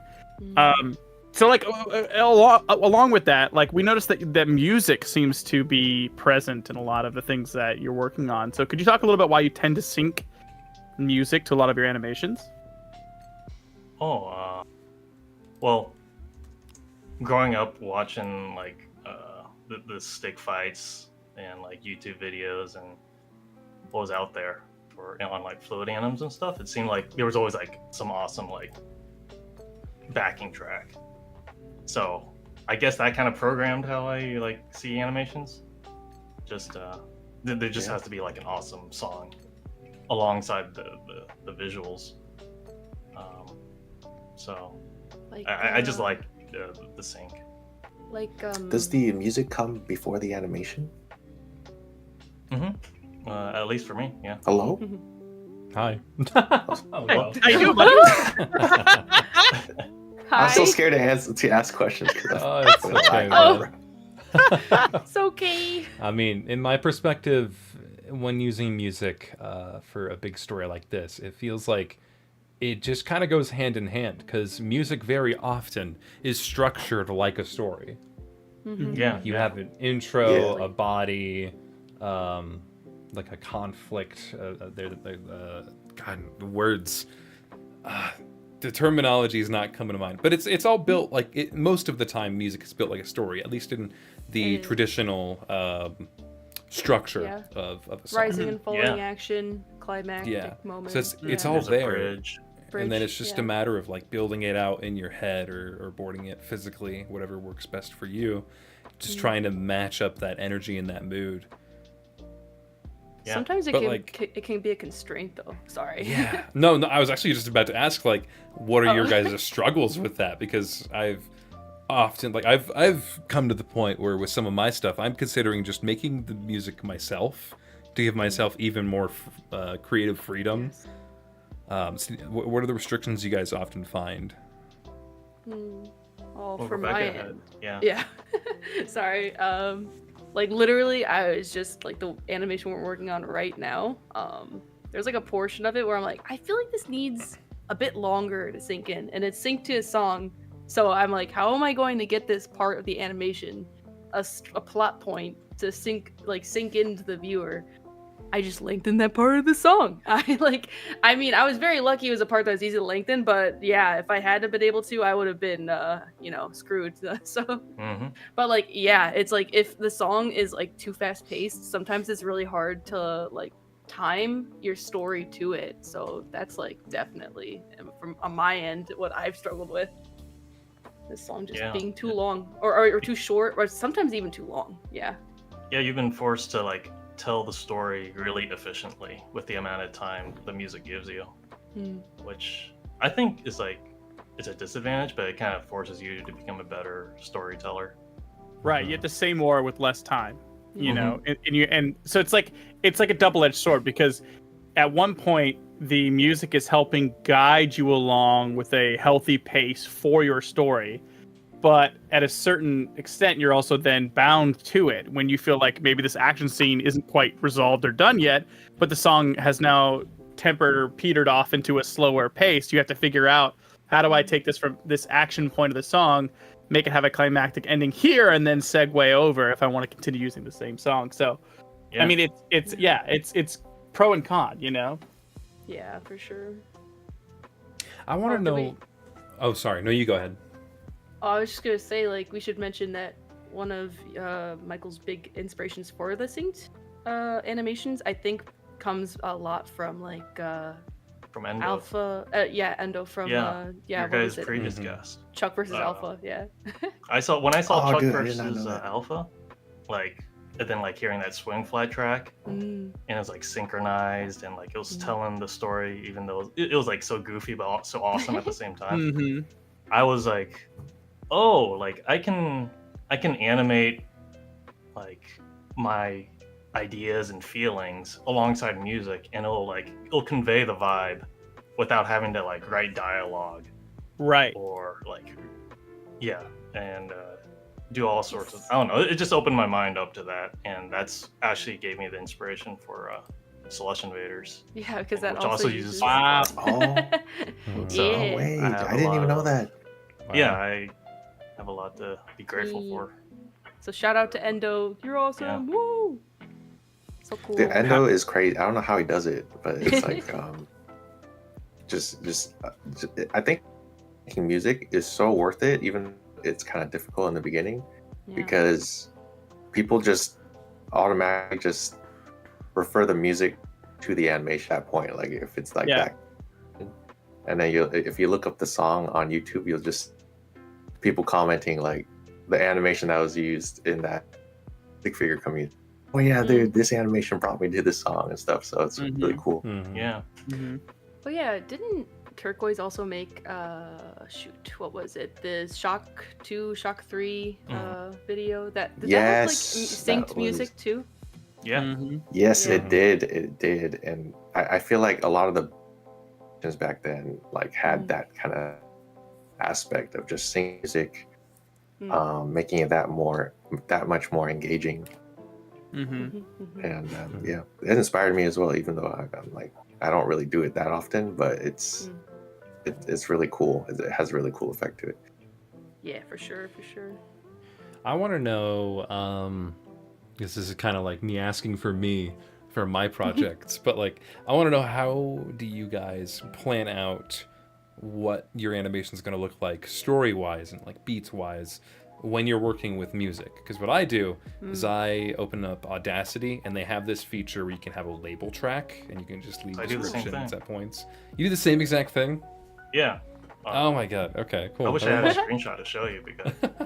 So like along with that, like we noticed that music seems to be present in a lot of the things that you're working on. So could you talk a little bit why you tend to sync music to a lot of your animations? Well, growing up watching like the stick fights and like YouTube videos and what was out there for on like Fluid Anims and stuff, it seemed like there was always like some awesome like backing track. So I guess that kind of programmed how I like see animations. Just there just has to be like an awesome song alongside the visuals. So like, I just like the sync. like Does the music come before the animation? At least for me, yeah. Hello? Hi. Oh, well. How you doing, buddy? I'm so Hi. scared to ask questions. Oh, it's okay, Oh. man. It's okay. I mean, in my perspective, when using music for a big story like this, it feels like it just kind of goes hand in hand because music very often is structured like a story. Mhm. Yeah. You have an intro, Yeah. a body, like a conflict. God, the words. The terminology is not coming to mind, but it's all built like it. Most of the time, music is built like a story, at least in the Mm. traditional structure Yeah. of a song. Rising and falling Yeah. action, climactic Yeah. moments. So it's Yeah. all There's a there. bridge. And then Bridge, it's just yeah. a matter of like building it out in your head or boarding it physically, whatever works best for you. Just trying to match up that energy and that mood. Yeah. Sometimes it But, can like- it can be a constraint though. Sorry. Yeah. No, I was actually just about to ask like, what are your Oh. guys' struggles with that? Because I've often like I've come to the point where with some of my stuff, I'm considering just making the music myself to give myself even more creative freedom. Yes. So what are the restrictions you guys often find? Oh, Well, for Rebecca my had- end. Yeah. Yeah. Sorry. Like literally, I was just like the animation we're working on right now. There's like a portion of it where I'm like, I feel like this needs a bit longer to sink in, and it's synced to a song. So I'm like, how am I going to get this part of the animation, a plot point to sink into the viewer? I just lengthened that part of the song. I mean, I was very lucky it was a part that was easy to lengthen, but yeah, if I hadn't been able to, I would have been, screwed. So, Mm-hmm. but like, yeah, it's like if the song is like too fast paced, sometimes it's really hard to like time your story to it. So that's like definitely from on my end what I've struggled with. This song just Yeah. being too long or too short, or sometimes even too long. Yeah. Yeah, you've been forced to like tell the story really efficiently with the amount of time the music gives you, which I think is like it's a disadvantage, but it kind of forces you to become a better storyteller. Right, you have to say more with less time, you Mhm. know, and so it's like a double-edged sword because at one point the music is helping guide you along with a healthy pace for your story, but at a certain extent you're also then bound to it when you feel like maybe this action scene isn't quite resolved or done yet, but the song has now tempered or petered off into a slower pace. You have to figure out, how do I take this from this action point of the song, make it have a climactic ending here, and then segue over if I want to continue using the same song. So Yeah. I mean, it's pro and con, you know. Yeah, for sure. I want to do know. we- Oh, sorry. No, you go ahead. Oh, I was just gonna say, like, we should mention that one of Michael's big inspirations for the synced animations, I think, comes a lot from like From Endo, Alpha. Endo from your what guys' was it? previous Mhm. guest. Chuck versus Uh, Alpha. Yeah. When I saw Oh, Chuck dude, I did not versus know that. Alpha, like, and then like hearing that swing flat track, Mm. and it was like synchronized and like it was telling the story, even though it was like so goofy but so awesome at the same time. Mm-hmm. I was like, oh, like I can animate like my ideas and feelings alongside music, and it'll convey the vibe without having to like write dialogue Right. or like and do all sorts of, I don't know, it just opened my mind up to that, and that's actually gave me the inspiration for Slush Invaders, Yeah, because that which also also uses. uses Wow. Oh, So, Yeah. oh wait, I have I a didn't lot even know of- that. Yeah, I have a lot to be grateful Mm. for. So shout out to Endo. You're awesome. Woo! So cool. The Endo is crazy. I don't know how he does it, but it's like I think making music is so worth it, even if it's kind of difficult in the beginning, Yeah. because people just automatically just refer the music to the animation at that point. Like if it's like Yeah. that, and then if you look up the song on YouTube, you'll just people commenting like the animation that was used in that stick figure community. Oh yeah, dude, this animation brought me to this song and stuff. So it's really cool. Mhm. Yeah. Mm-hmm. Oh yeah, didn't Turquoise also make what was it? The Shock 2, Shock 3 video that Yes, that has like synced that music was- too? Yeah. Mm-hmm. Yes, Yeah. it did. It did, and I feel like a lot of the musicians back then like had that kind of aspect of just singing music, making it that much more engaging. Mm-hmm. And yeah, it inspired me as well. Even though I'm like I don't really do it that often, but it's really cool. It has a really cool effect to it. Yeah, for sure, for sure. I want to know, this is kind of like me asking for me for my projects, but like, I want to know, how do you guys plan out what your animation is going to look like story-wise and like beats-wise when you're working with music? Because what I do is I open up Audacity, and they have this feature where you can have a label track, and you can just leave I do the same descriptions thing. at points. You do the same exact thing? Yeah. Oh my god. Okay, cool. I wish I had a screenshot to show you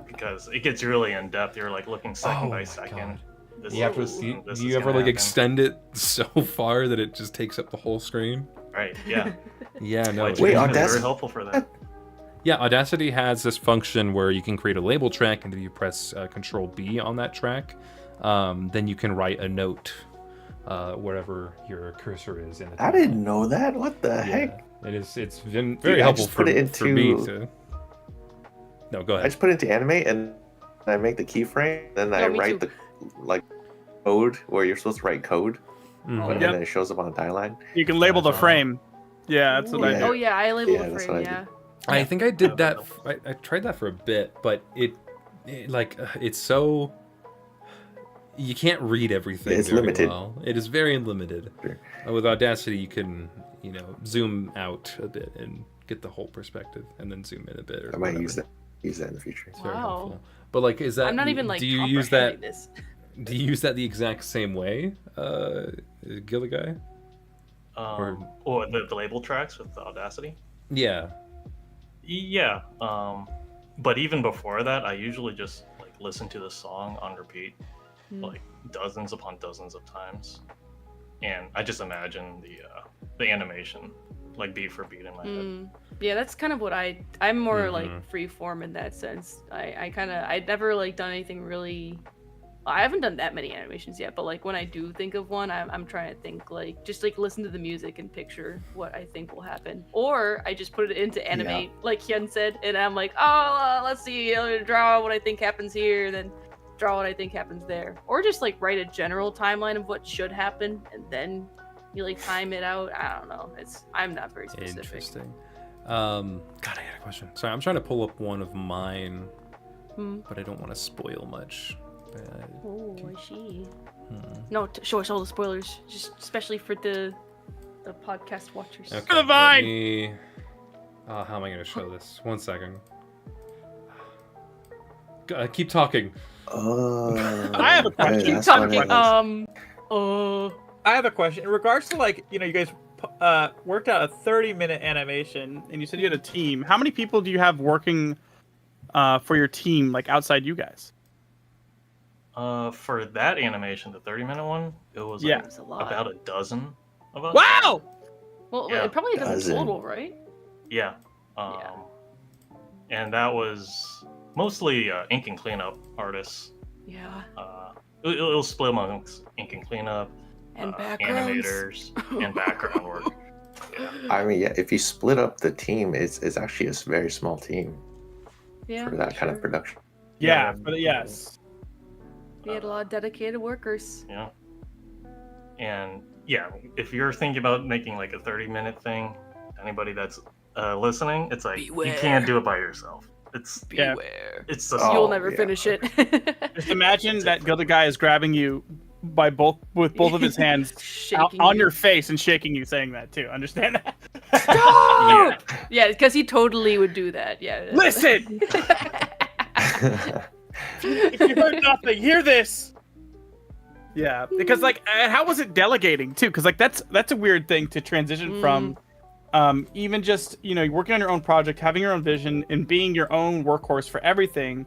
because it gets really in depth. You're like looking second by second. God. This You have to, is- do this you is ever gonna like happen. extend it so far that it just takes up the whole screen? Right. Yeah. Yeah, no. Wait, Wait, it's Audacity- very helpful for that. Yeah, Audacity has this function where you can create a label track, and if you press Control B on that track, then you can write a note wherever your cursor is in the I didn't know that. What the heck? It's been very Dude, I helpful just put it for me into- to. No, go I ahead. just put it into animate and I make the keyframe, then I me write too. the like code where you're supposed to write code, Mhm. and Yep. then it shows up on the timeline. You can label the Gotcha. frame. Yeah, that's what I Yeah. do. Oh yeah, I label Yeah, the that's frame. what I Yeah. do. I think I did Yeah, that. I tried that for a bit, but it like it's so. You can't read everything. It's very limited. Well. It is very limited. Sure. With Audacity, you can zoom out a bit and get the whole perspective, and then zoom in a bit. Or I might whatever. use that in the future. It's very Wow. helpful. But like, is that? I'm not even like Do you use that? comprehending this. Do you use that the exact same way, Gildeguy? Or the label tracks with the Audacity. Yeah. Yeah. But even before that, I usually just like listen to the song on repeat, like dozens upon dozens of times, and I just imagine the animation, like beat for beat in my head. Yeah, that's kind of what I'm more like free form in that sense. I'd never like done anything really. I haven't done that many animations yet, but like when I do think of one, I'm trying to think like just like listen to the music and picture what I think will happen, or I just put it into animate, like Hyun said, and I'm like, oh, let's see, I'll draw what I think happens here, then draw what I think happens there, or just like write a general timeline of what should happen, and then you like time it out. I don't know. I'm not very specific. Interesting. God, I had a question. Sorry, I'm trying to pull up one of mine, but I don't want to spoil much. Oh, I see. No, show us all the spoilers, just especially for the podcast watchers. Okay, the vine! let me- how am I going to show this? 1 second. Keep talking. I have a question. Keep that's what talking. it is. I have a question in regards to like you guys worked out a 30-minute animation. And you said you had a team. How many people do you have working for your team, like outside you guys? For that animation, the 30-minute one, it was Yeah. like That's a lot. about a dozen of us. Wow! Well, Yeah. it probably does a Dozen. total, right? Yeah. Yeah. And that was mostly ink and cleanup artists. Yeah. It was split amongst ink and cleanup, And backgrounds. animators, and background work. I mean, yeah, if you split up the team, it's actually a very small team Yeah. for that kind of sure. production. Yeah, for the yes. We had a lot of dedicated workers. Yeah. And yeah, if you're thinking about making like a 30-minute thing, anybody that's listening, it's like Beware. you can't do it by yourself. It's Yeah. Beware. it's just Oh, You'll never yeah. finish it. Just imagine that Gildedguy is grabbing you by both of his hands Shaking on you. your face and shaking you, saying that too. Understand that? Stop! Yeah, because he totally would do that. Yeah. Listen! If you heard nothing, hear this. Yeah, because like, how was it delegating too? Because like that's a weird thing to transition from. Even just working on your own project, having your own vision, and being your own workhorse for everything.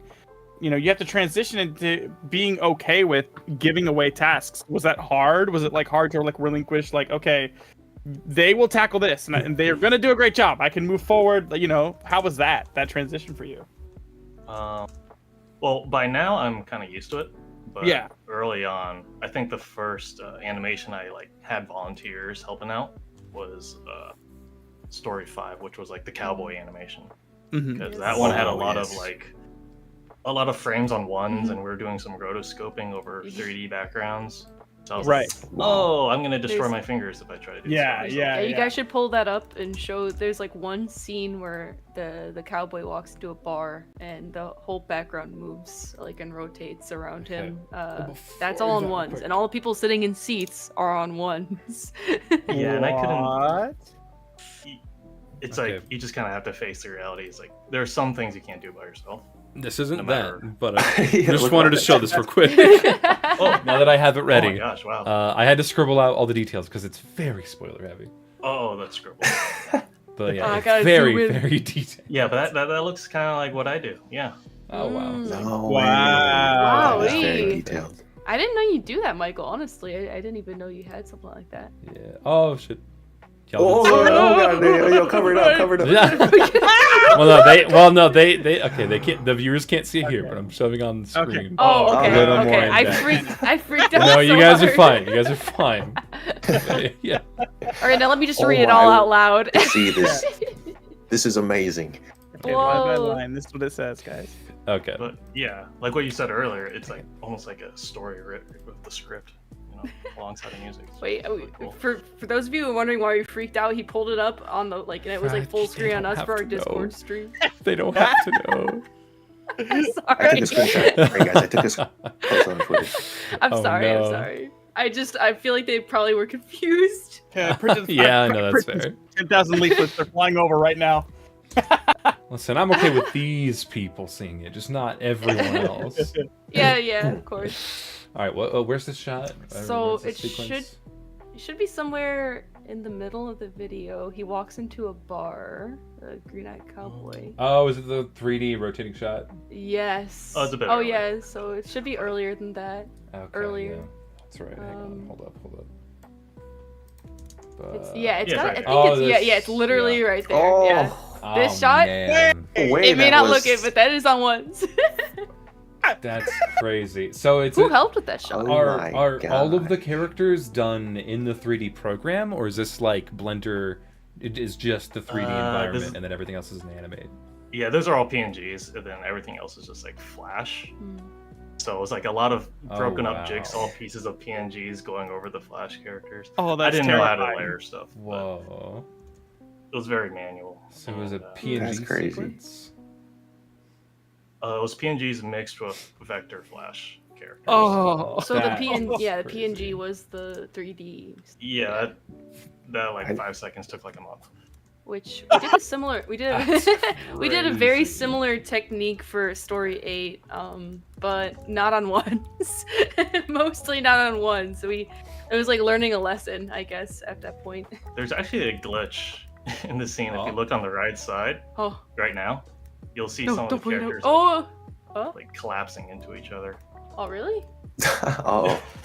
You have to transition into being okay with giving away tasks. Was that hard? Was it like hard to like relinquish? Like, okay, they will tackle this, and they are gonna do a great job. I can move forward. How was that transition for you? well, by now I'm kind of used to it, But Yeah. early on, I think the first animation I like had volunteers helping out was Story 5, which was like the cowboy animation. Mhm. Because that one had a Oh, lot yes. of like a lot of frames on ones, Mhm. and we were doing some rotoscoping over 3D backgrounds. So I was Right. like, oh, I'm gonna destroy There's- my fingers if I try to do Yeah, this. yeah. Yeah, you guys should pull that up and show. There's like one scene where the cowboy walks into a bar and the whole background moves like and rotates around him. That's all on ones, and all the people sitting in seats are on ones. Yeah, and I couldn't. What? It's Okay. like you just kind of have to face the reality. It's like there are some things you can't do by yourself. This isn't No matter- that, but I Yeah, just look wanted at to show that. this real quick. Oh, Now that I have it oh ready, my gosh! Wow. I had to scribble out all the details because it's very spoiler heavy. Oh, that's scribble. But yeah, I it's gotta very, zoom in. very detailed. Yeah, but that looks kind of like what I do. Yeah. Oh wow. No Wow. way. That is very Wowee. detailed. I didn't know you do that, Michael. Honestly, I didn't even know you had something like that. Yeah. Oh shit. Oh, Kelvin's- God, yo, cover it up, cover it up. Yeah. well, no, they okay, they can't. The viewers can't see it here, but I'm showing on the screen. Oh, Oh, okay, a little more okay. in I depth. freaked out. No, so you guys are hard. fine. You guys are fine. Yeah. All right, now let me just Oh read it my- all out loud. See this. This is amazing. Okay, line by Whoa. line. This is what it says, guys. Okay. But yeah, like what you said earlier, it's like almost like a story written with the script, alongside the music. It's Wait, really cool. for those of you who are wondering why we freaked out, he pulled it up on the and it was like full They screen on don't us have for our to know. Discord stream. They don't have to know. I'm I took a sorry. screenshot. Sorry, guys. I took a post on Twitter. I'm Oh, sorry. I'm no. sorry. I feel like they probably were confused. Yeah, Yeah, I know that's fair. 10,000 leaflets are flying over right now. Listen, I'm okay with these people seeing it, just not everyone else. Yeah, of course. All right, well, where's the shot? So Where's the it sequence? should be somewhere in the middle of the video. He walks into a bar, a green-eyed cowboy. Oh, is it the 3D rotating shot? Yes. Oh, it's a bit Oh earlier. yeah, so it should be earlier than that. Okay, Earlier. yeah. That's right. Hang on. Hold up. It's yeah, got. it's I right think there. Oh, it's this- it's literally yeah. right there. Yeah. Oh, This shot? Man, wait, It may that not was... look it, but that is on ones. that's crazy. So it's Who helped with that shot? Oh my are all of God. the characters done in the 3D program, or is this like Blender? It is just the 3D environment, this- and then everything else is an animate. Yeah, those are all PNGs, and then everything else is just like Flash. Hmm. So it was like a lot of broken wow. up jigsaw pieces of PNGs going over the Flash characters. Oh, I that's didn't know how to terrifying. layer stuff. But Whoa. it was very manual. So it was a And, PNG That's crazy. sequence. it was PNGs mixed with vector Flash characters. Oh, So the That PN, is yeah, the crazy. PNG was the 3D, Yeah, that like I- 5 seconds took like a month. which we did a similar. We did That's we did a very crazy. similar technique for Story 8, but not on ones. Mostly not on ones. So it was like learning a lesson, I guess, at that point. There's actually a glitch in the scene. If Oh. you look on the right side Oh right now, you'll see no! some of Don't the point it out. characters Oh, like collapsing into each other. oh, really?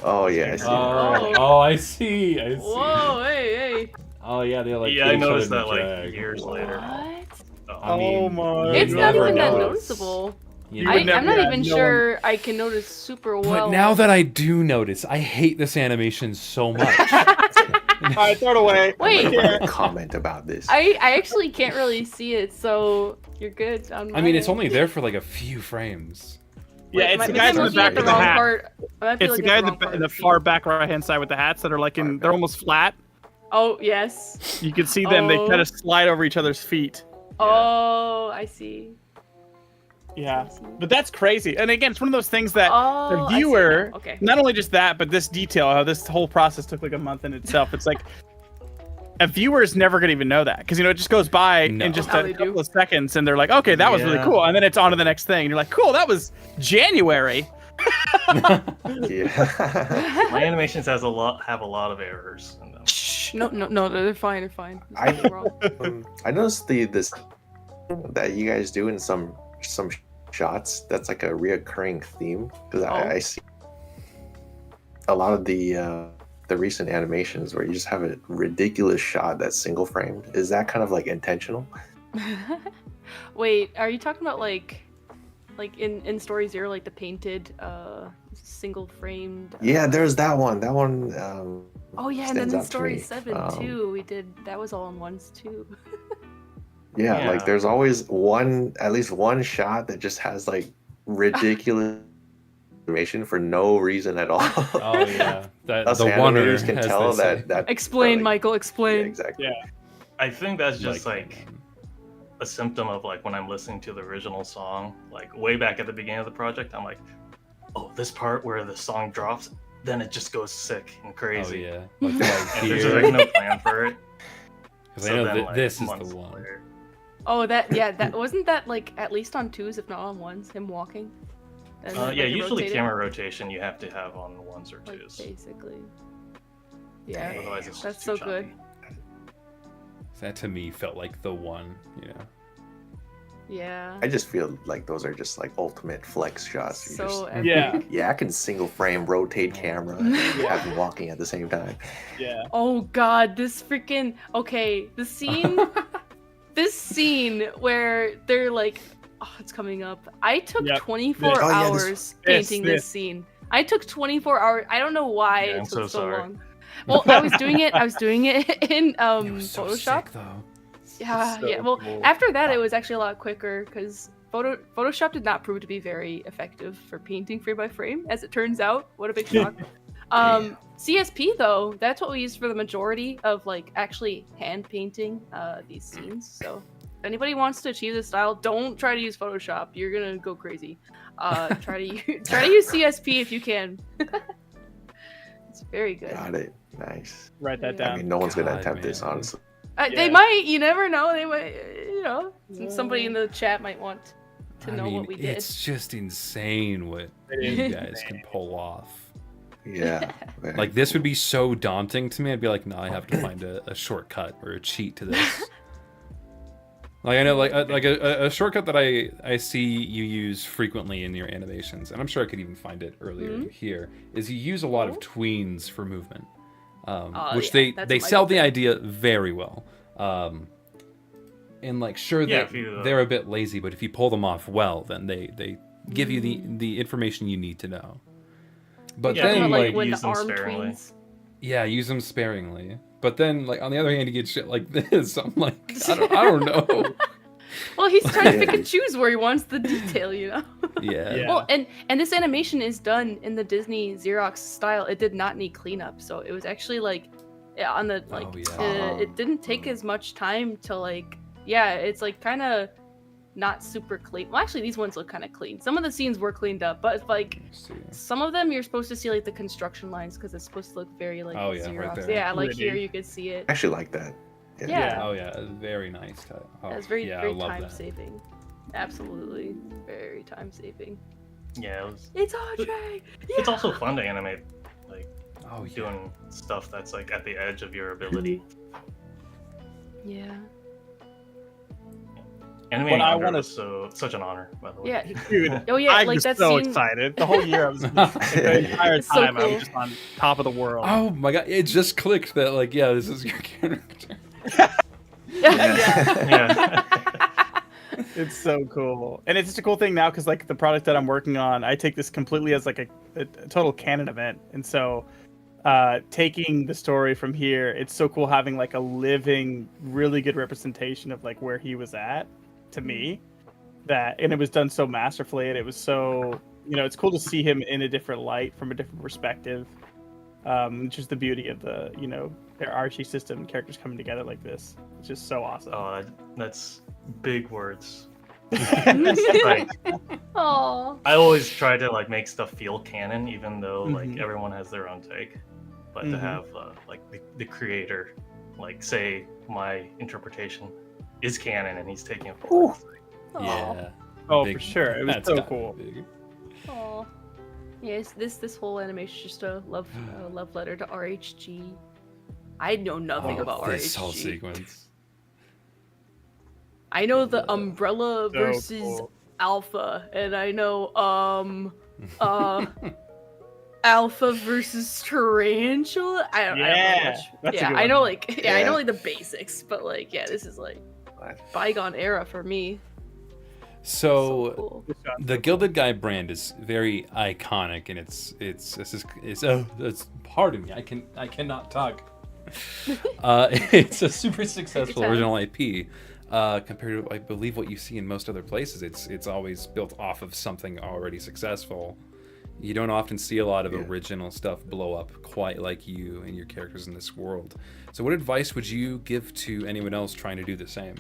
oh yeah, I see. Oh, I see. I see. Whoa! Hey! Oh yeah, they're like. Yeah, I hit each other noticed in the that like jag. years later. What? I mean, oh my! It's You not never even that notice. noticeable. You would never- I'm not yeah, even no sure I can notice super well. But now that I do notice, I hate this animation so much. All right, throw it away. Wait. I'm gonna comment about this. I actually can't really see it, so you're good. On I mean, it's my only end. there for like a few frames. Yeah, it's Might the be guys in the looking at back with the wrong hat. part. I might be It's the looking guy at in the the, wrong in the part. far back right hand side with the hats that are like in. They're almost flat. Oh yes. You can see them. They Oh. kind of slide over each other's feet. Oh, I see. Yeah, I see. but that's crazy. And again, it's one of those things that Oh, the I see viewer, now. Okay. not only just that, but this detail, how this whole process took like a month in itself. It's like a viewer is never gonna even know that because it just goes by No. in just Now a they do. couple of seconds, and they're like, okay, that was really Yeah. cool, and then it's on to the next thing, and you're like, cool, that was January. Yeah. my animations have a lot of errors in them. No, they're fine. They're fine. I- There's nothing wrong. I noticed this that you guys do in some shots. That's like a reoccurring theme because Oh. I see a lot of the recent animations where you just have a ridiculous shot that's single framed. Is that kind of like intentional? Wait, are you talking about like Like in Story Zero, like the painted single framed. Yeah, there's that one. That one. Oh yeah, and then stands in out to Story me. 7 too, we did that was all in ones too. Yeah, Yeah. like there's always at least one shot that just has like ridiculous animation for no reason at all. Oh yeah, that Us the animators oneer can as tell they say. that. Explain, like, Michael. Yeah, Explain. exactly. Yeah. I think that's just like man. a symptom of like when I'm listening to the original song, like way back at the beginning of the project, I'm like, oh, this part where the song drops, then it just goes sick and Oh crazy. yeah, like right And there's just here. like no plan for it. Because I know then, like, this is months the one. later- Oh, that wasn't that like at least on twos, if not on ones, him walking. And then, Yeah, like, it usually rotated, camera rotation you have to have on ones or like, twos. basically. Yeah, Otherwise it's that's just so too good. choppy. That to me felt like the one. You know. Yeah. I just feel like those are just like ultimate flex shots. You So just, epic. Yeah. yeah, I can single frame rotate camera and have them walking at the same time. Yeah. Oh god, this freaking okay, the scene this scene where they're like, oh, it's coming up. I took Yep. 24 This- Oh, yeah, hours painting this this. scene. I took 24 hours. I don't know why Yeah, it I'm took so so sorry. long. Well, I was doing it in It was so Photoshop. sick, though. Yeah, So yeah. Well, cool. after that, it was actually a lot quicker because Photoshop did not prove to be very effective for painting frame by frame, as it turns out. What a big shock. CSP though, that's what we use for the majority of like actually hand painting these scenes. So if anybody wants to achieve this style, don't try to use Photoshop. You're gonna go crazy. Try to use CSP if you can. It's very good. Got it. Nice. Write that Yeah. I down. mean, no one's gonna God, attempt this, man. honestly. They Yeah. might. You never know. They might. You know, somebody in the chat might want to know what we did. It's just insane what It you is guys can pull off. Yeah. very Like this cool. would be so daunting to me. I'd be like, no, I have to find a shortcut or a cheat to this. Like I know, like a shortcut that I see you use frequently in your animations, and I'm sure I could even find it earlier here. Is you use a lot of tweens for movement, which yeah, that's they what sell Michael the said. idea very well. And like sure Yeah, they if you, they're a bit lazy, but if you pull them off well, then they give you the information you need to know. But Yeah, then but, like when use the them arm sparingly. tweens. yeah, use them sparingly. But then like on the other hand, you get shit like this. I'm like I don't know. Well, he's trying to pick and choose where he wants the detail, you know. Yeah. Yeah. Well, and this animation is done in the Disney Xerox style. It did not need cleanup, so it was actually like on the like Oh, yeah. it didn't take as much time to like it's like kind of not super clean. Well, actually, these ones look kind of clean. Some of the scenes were cleaned up, but like Let's see. some of them you're supposed to see like the construction lines because it's supposed to look very like Oh, yeah, right Xerox. there. Yeah, like Pretty. here you could see it. I actually like that. Yeah. Oh yeah, very nice. Oh, That's very yeah, I very love time that. saving. Absolutely, very time saving. Yeah, It's Audrey. it's also fun to animate, like Oh yeah. doing stuff that's like at the edge of your ability. Yeah. Animating I Andre wanna- was such an honor, by the way. Yeah. Dude, Oh yeah, I'm like just that so scene. excited. The whole year I was the entire It's so time I cool. was just on top of the world. Oh my god, it just clicked that like yeah, this is your character. Yeah. It's so cool, and it's just a cool thing now because like the product that I'm working on, I take this completely as like a total canon event, and so taking the story from here, it's so cool having like a living, really good representation of like where he was at to me. That and it was done so masterfully, and it was so it's cool to see him in a different light from a different perspective. Just the beauty of the their RG system and characters coming together like this. It's just so awesome. Oh, that's big words. Oh. Like, Aw. I always try to like make stuff feel canon, even though like Mhm. everyone has their own take. But to Mhm. have like the creator, like say my interpretation is canon and he's taking it forward. It's like, Yeah. Oh, Big- for sure. It was that's so gotta be cool. big. Aw. Yes, this whole animation is just a love letter to RHG. I know nothing Oh, about this whole RHG. sequence. I know the Umbrella So versus cool. Alpha, and I know Alpha versus Tarantula. I don't know Yeah, much. that's a Yeah, good I know one. like I know Yeah. like the basics, but like this is like bygone era for me. So cool. the Gildedguy brand is very iconic, and it's pardon me, I cannot talk. It's a super successful time. original IP. Compared to, I believe, what you see in most other places, it's always built off of something already successful. You don't often see a lot of original stuff blow up quite like you and your characters in this world. So what advice would you give to anyone else trying to do the same?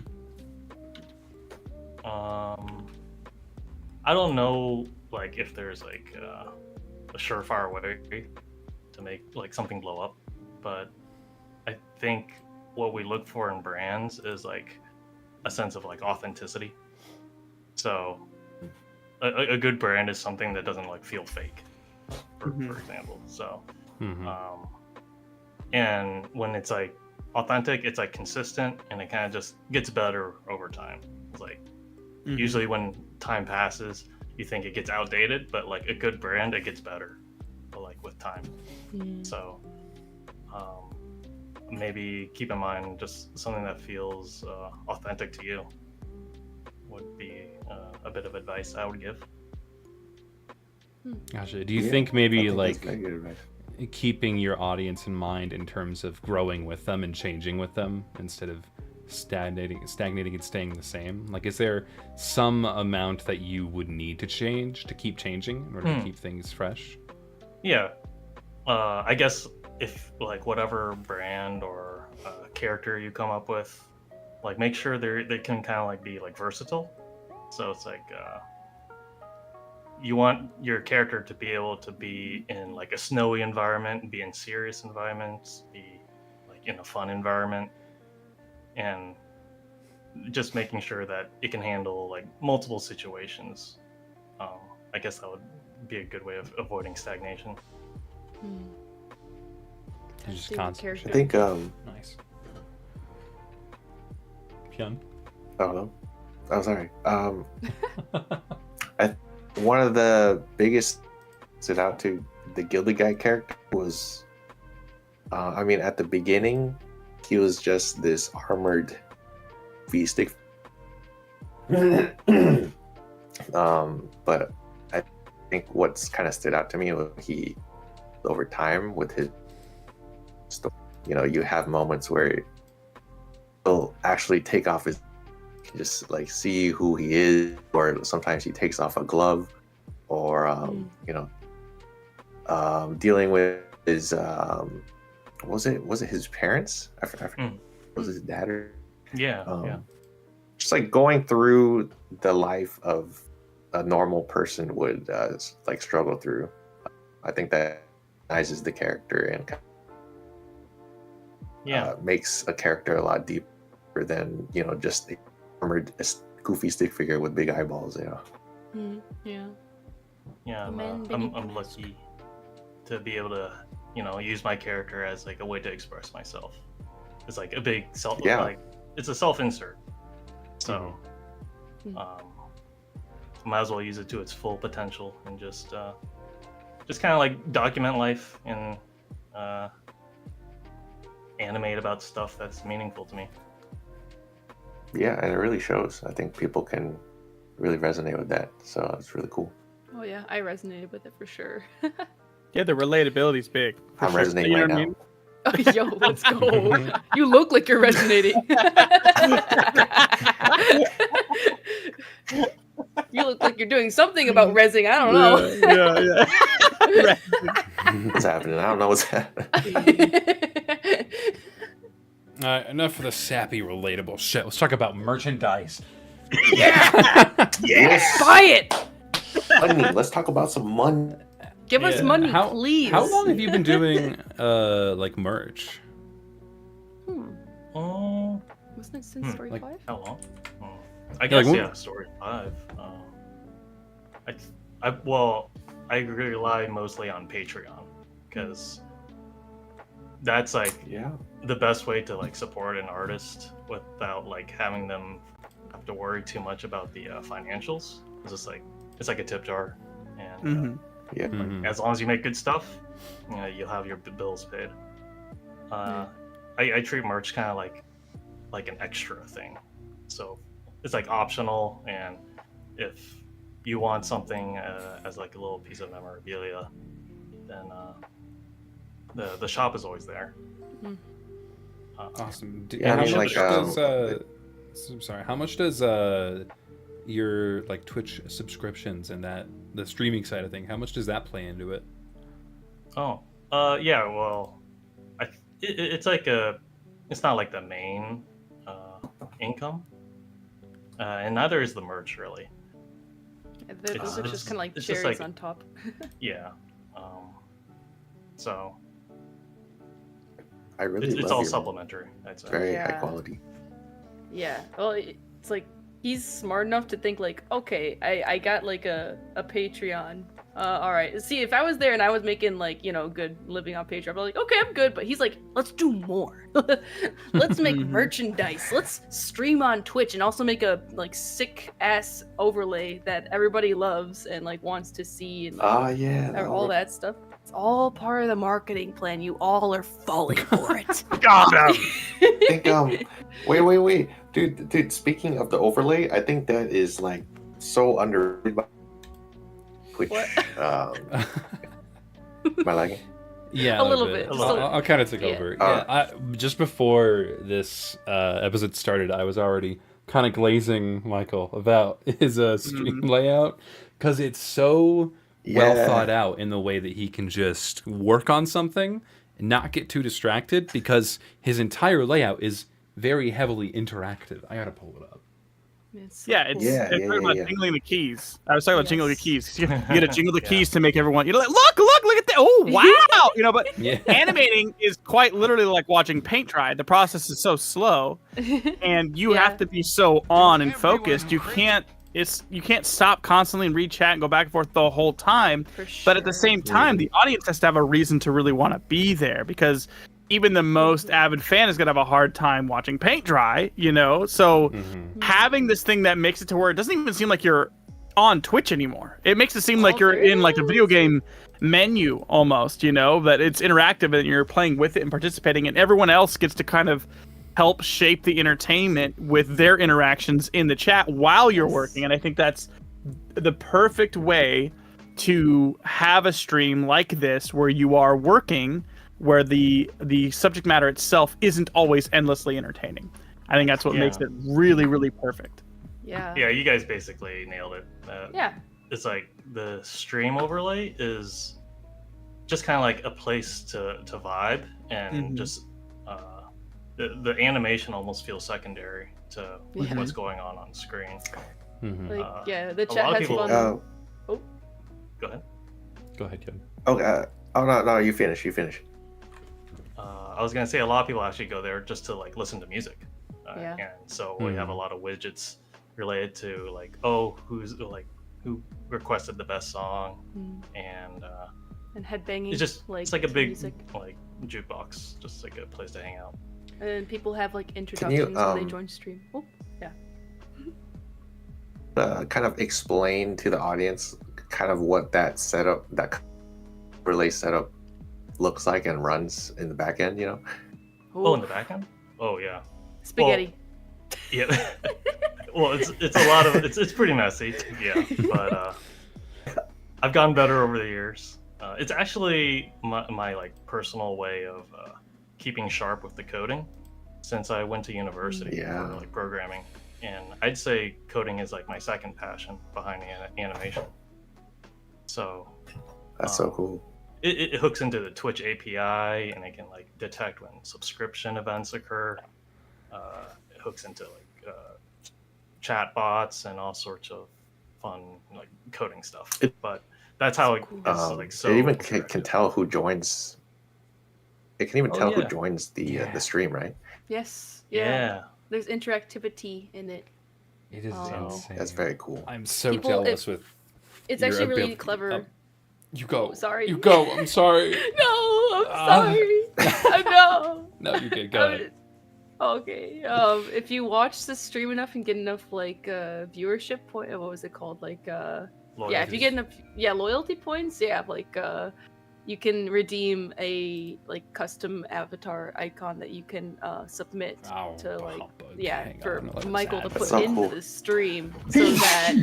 I don't know, like, if there's like a surefire way to make like something blow up, but I think what we look for in brands is like a sense of like authenticity. So a good brand is something that doesn't like feel fake, for example. So and when it's like authentic, it's like consistent, and it kind of just gets better over time. It's like usually when time passes, you think it gets outdated, but like a good brand, it gets better, but like with time. So maybe keep in mind just something that feels authentic to you would be a bit of advice I would give. Gotcha. Do you think maybe like that's very good advice. keeping your audience in mind in terms of growing with them and changing with them instead of stagnating and staying the same? Like, is there some amount that you would need to change to keep changing in order to keep things fresh? Yeah. I guess if like whatever brand or character you come up with, like make sure they can kind of like be like versatile. So it's like you want your character to be able to be in like a snowy environment, be in serious environments, be like in a fun environment, and just making sure that it can handle like multiple situations. I guess that would be a good way of avoiding stagnation. And just Favorite constant. character. I think Nice. Hyun? oh no. Oh sorry. One of the biggest stood out to the Gildedguy character was I mean at the beginning he was just this armored V-stick. But I think what's kind of stood out to me was he over time with his story, you know, you have moments where he'll actually take off his, you can just like see who he is, or sometimes he takes off a glove, or you know, dealing with his was it his parents? I forgot. Was it his dad or Yeah. just like going through the life of a normal person would like struggle through. I think that rises the character and makes a character a lot deeper than, you know, just the armored goofy stick figure with big eyeballs, you know. Yeah, I'm lucky to be able to, you know, use my character as like a way to express myself. It's like a big like it's a self-insert. So might as well use it to its full potential and just kind of like document life and animate about stuff that's meaningful to me. Yeah, and it really shows. I think people can really resonate with that, so it's really cool. Oh yeah, I resonated with it for sure. Yeah, the relatability is big. I'm resonating You know right what I now. mean? Oh, yo, let's go. You look like you're resonating. You look like you're doing something about rezzing. I don't know. Yeah. What's happening? I don't know what's happening. Enough of the sappy, relatable shit. Let's talk about merchandise. Yes. Buy it. Money. Let's talk about some money. Give us money, please. How long have you been doing like merch? Wasn't it since Story like- 5? How long? I guess like, Story 5. I rely mostly on Patreon because that's like the best way to like support an artist without like having them have to worry too much about the financials. It's like a tip jar, and as long as you make good stuff, you know, you'll have your bills paid. I treat merch kind of like an extra thing, so it's like optional, and if you want something as like a little piece of memorabilia, then the shop is always there. Awesome. Yeah, I mean, how much like, how much does your like Twitch subscriptions and the streaming side of thing, how much does that play into it? Oh, yeah. Well, it's like it's not like the main income, and neither is the merch really. Those are just kind of like it's just cherries like- on top. Yeah. So I really it's love all your- supplementary. I'd say. Very Yeah. high quality. Yeah. Well, it's like he's smart enough to think like, okay, I got like a Patreon. All right. See, if I was there and I was making like, good living on Patreon, I'd be like, okay, I'm good. But he's like, let's do more. Let's make merchandise. Let's stream on Twitch and also make a like sick ass overlay that everybody loves and like wants to see and like, Yeah. all that stuff. It's all part of the marketing plan. You all are falling for it. Got him. I think wait. Dude, speaking of the overlay, I think that is like so underrated by Twitch. Am I lagging? Yeah, A little bit. Just a little- I'll kind of take Yeah. over. Just before this episode started, I was already kind of glazing Michael about his stream layout because it's so well thought out in the way that he can just work on something and not get too distracted because his entire layout is very heavily interactive. I gotta pull it up. It's so Yeah, cool. it's talking about yeah. jingling the keys. I was talking about jingling the Yes. keys. You gotta jingle the Yeah. keys to make everyone. You're like, look at that! Oh wow! But Yeah. animating is quite literally like watching paint dry. The process is so slow, and you Yeah. have to be so on and focused. You can't stop constantly and read chat and go back and forth the whole time. For sure. But at the same time, the audience has to have a reason to really want to be there because even the most avid fan is gonna have a hard time watching paint dry. So having this thing that makes it to where it doesn't even seem like you're on Twitch anymore. It makes it seem like you're in like a video game menu almost, that it's interactive and you're playing with it and participating, and everyone else gets to kind of help shape the entertainment with their interactions in the chat while you're working. And I think that's the perfect way to have a stream like this where you are working, where the subject matter itself isn't always endlessly entertaining. I think that's what makes it really, really perfect. Yeah. Yeah, you guys basically nailed it. Yeah. It's like the stream overlay is just kind of like a place to vibe and just the animation almost feels secondary to Yeah. what's going on screen. Like, the a chat lot of has people- fun. Go ahead. Go ahead, Kevin. No, you finish. I was gonna say a lot of people actually go there just to like listen to music. Yeah. And so we have a lot of widgets related to like, who requested the best song, and And headbanging. it's like a to big music. like jukebox, just like a place to hang out. And then people have like introductions when they join stream. Oh, yeah. Kind of explain to the audience kind of what that setup, that relay setup looks like and runs in the back end, Oh, in the back end? Oh yeah. Spaghetti. Yeah. Well, it's a lot of it's pretty messy. Yeah, but I've gotten better over the years. It's actually my like personal way of keeping sharp with the coding since I went to university Yeah. for like programming, and I'd say coding is like my second passion behind animation. So That's so cool. it hooks into the Twitch API, and it can like detect when subscription events occur. It hooks into like chat bots and all sorts of fun like coding stuff. But that's how it's like so. It even can interactive. tell who joins. It can even Oh, tell who yeah. joins the stream, right? Yes. Yeah. There's interactivity in it. It is Oh. insane. That's very cool. I'm so People- jealous with. It's your actually really ability- clever. You go. Oh, sorry. You go. I'm sorry. No, I'm sorry. No. No, you're good. Go ahead. Okay. If you watch the stream enough and get enough like viewership point, what was it called? Like yeah, if you get enough loyalty points, like you can redeem a like custom avatar icon that you can submit Oh, to like humbug. yeah Hang for on, let us Michael add to that. put so into cool. the stream so that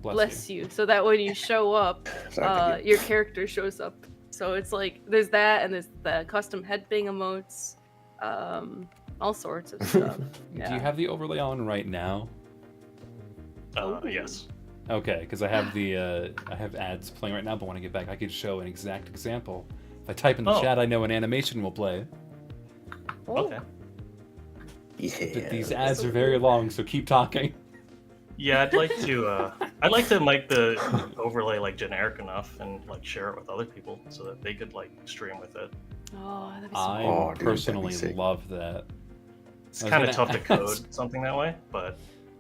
bless you. So that when you show up, Sorry, thank your character shows up. So it's like there's that, and there's the custom headbang emotes, all sorts of stuff. Do you have the overlay on right now? Yes. Okay, because I have the I have ads playing right now, but when I get back, I could show an exact example. If I type in the chat, I know an animation will play. Okay. Yeah. But these ads are very long, so keep talking. Yeah, I'd like to make the overlay like generic enough and like share it with other people so that they could like stream with it. Oh, that'd be so I cool. Oh, dude, that'd be personally sick. love that. It's I was kind of gonna tough to ask. code something that way, but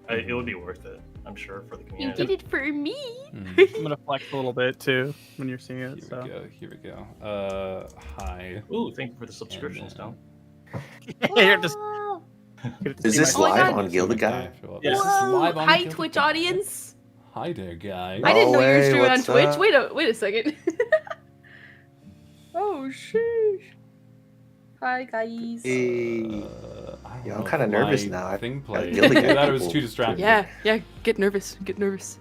it would be worth it, I'm sure, for the You community. did it for me. I'm gonna flex a little bit too when you're seeing Here it. we So go. Here we go. Hi. Ooh, thank you for the subscriptions, then- Tom. you're just. Wow. Is this Oh my live God. on Gildedguy? Yeah. This is Whoa. live on Hi, Gildedguy. Twitch audience. Hi there, guy. I didn't know you were way, streaming on what's Twitch. up? Wait a second. Oh sheesh. Hi guys. Hey. I don't Yeah, I'm know kinda if nervous my now. I Thing got played. Gildedguy I thought it was people. too distracting. Yeah, get nervous. Get nervous.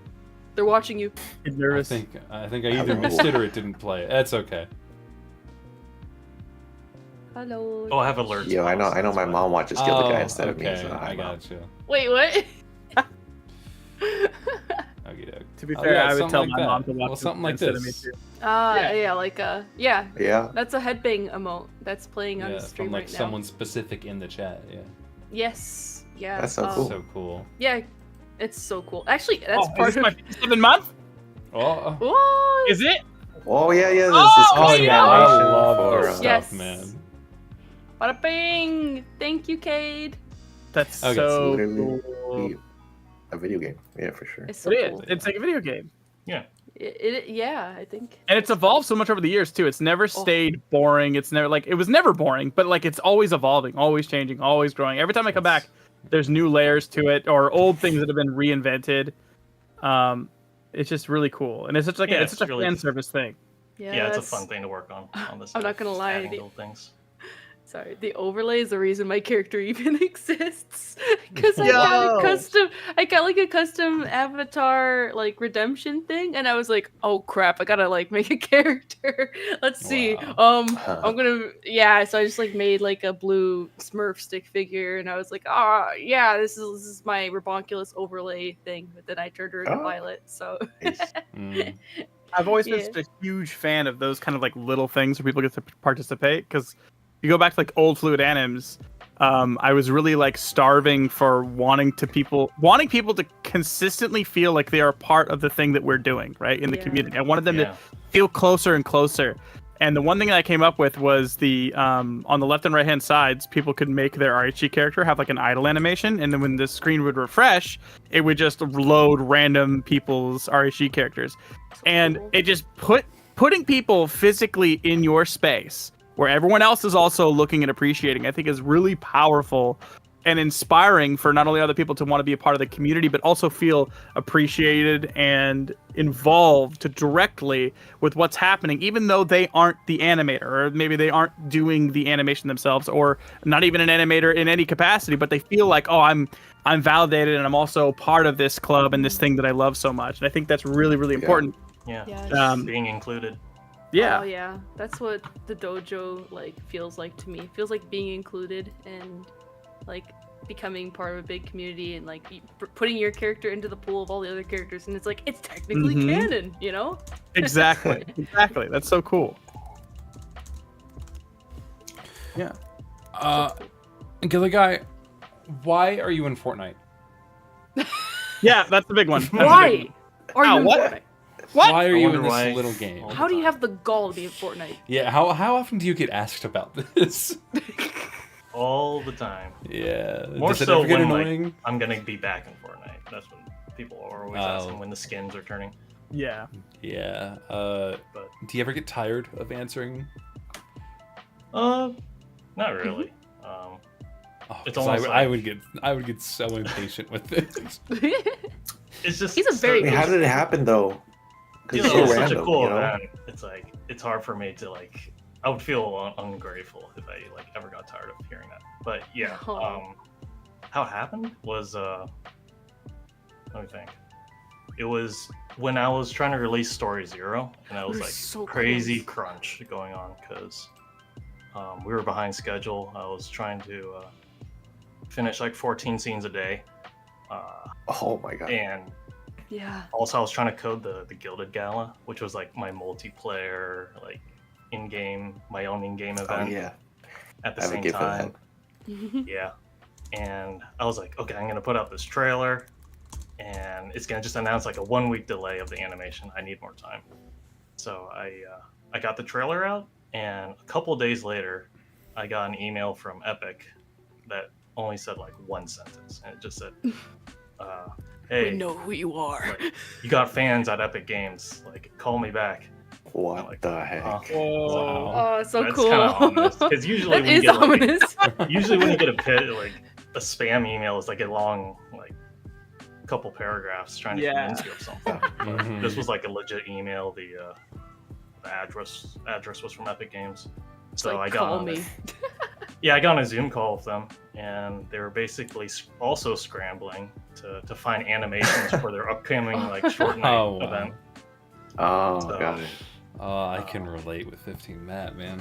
They're watching you. get I nervous. think I either missed it or it didn't play. That's okay. Hello. Oh, I have alerts. Yo, I know my mom watches Gildedguy instead of me. So I I know. gotcha. Wait, what? Okay. To be Oh, fair, yeah, I would something tell like my that. mom to watch Well, it something like instead of me this. too. Yeah, Yeah. Yeah. that's a headbang emote that's playing on Yeah, the stream from like right now. someone specific in the chat. Yeah. Yes. Yeah. That's so cool. So cool. Yeah, it's so cool. Actually, that's Oh, part is this of. my 57th month? Oh. What? Is it? Oh yeah, yeah. This Oh, is Oh yeah. yeah, I customization love for, this stuff, Yes. man. Bada bing! Thank you, Cade. That's Okay. so Literally cool. a video game. Yeah, for sure. It's so It is. cool. It's like a video game. Yeah, I think. And it's evolved so much over the years too. It's never stayed boring. It's never like it was never boring, but like it's always evolving, always changing, always growing. Every time I come back, there's new layers to it or old things that have been reinvented. It's just really cool, and it's such like Yeah, it's such a it's really- fan service thing. Yeah, it's a fun thing to work on this. I'm not gonna lie, adding the- little things. Sorry, the overlay is the reason my character even exists. Because I Yo! got like a custom avatar like redemption thing, and I was like, oh crap, I gotta like make a character. Let's see. Wow. I'm gonna so I just like made like a blue Smurf stick figure, and I was like, this is my Rebonkulous overlay thing. But then I turned her into Oh. Violet, so Nice. Mm. I've always been Yeah. such a huge fan of those kind of like little things where people get to participate because you go back to like old fluid animes. I was really like starving for wanting people to consistently feel like they are part of the thing that we're doing, right, in the Yeah. community. I wanted them Yeah. to feel closer and closer. And the one thing that I came up with was the on the left and right hand sides, people could make their RHG character have like an idle animation, and then when the screen would refresh, it would just load random people's RHG characters, and cool. it just putting people physically in your space where everyone else is also looking and appreciating, I think is really powerful and inspiring for not only other people to want to be a part of the community, but also feel appreciated and involved directly with what's happening, even though they aren't the animator, or maybe they aren't doing the animation themselves, or not even an animator in any capacity, but they feel like, oh, I'm validated and I'm also part of this club and this thing that I love so much. And I think that's really, really Yeah. important. Yeah. yeah. Being included. Yeah. Oh yeah, that's what the dojo like feels like to me. It feels like being included and like becoming part of a big community and like putting your character into the pool of all the other characters, and it's like it's technically Mhm. canon, you know? Exactly. Exactly. That's so cool. Yeah. Gildeguy, why are you in Fortnite? Yeah, that's the big one. That's the big Why one. are you Ow, in what? Fortnite? What? Why are I you wonder in this why- little game? all the How do you time. have the gall to be in Fortnite? Yeah, how often do you get asked about this? All the time. Yeah. More Does it so ever get when, like, annoying? I'm gonna be back in Fortnite. That's when people are always Oh. asking when the skins are turning. Yeah. Yeah. But Do you ever get tired of answering? not Mm-hmm. really. Oh, It's 'cause almost I like- would get so impatient with this. It's just He's a very I mean, how did it happen though? you Because know, it's it's so such random. a cool you know? event. It's like it's hard for me to like. I would feel ungrateful if I like ever got tired of hearing that. But yeah, Oh. how it happened was let me think. it was when I was trying to release Story 0, and I was We're like so crazy close. crunch going on because we were behind schedule. I was trying to finish like 14 scenes a day, Oh my god. and Yeah. also I was trying to code the Gilded Gala, which was like my multiplayer, like my own in-game Oh event yeah. at the I have a same gift for that. time. Yeah. And I was like, okay, I'm going to put out this trailer, and it's going to just announce like a 1 week delay of the animation. I need more time. So I got the trailer out, and a couple of days later, I got an email from Epic that only said like one sentence. And it just said, hey, We know who you are. like, you got fans at Epic Games. Like, call me back. What Like, the heck? Whoa. Oh, so That's cool. kind of ominous. Because usually That when you is get like, ominous. usually when you get a spam email, it's like a long like couple paragraphs trying to Yeah. convince you of something. Mhm. This was like a legit email. The address was from Epic Games. So Like, I got call on me. yeah, I got on a Zoom call with them, and they were basically also scrambling to find animations for their upcoming like Fortnite Oh, wow. event. Oh, So- got it. Oh, I can relate with 15 Matt, man.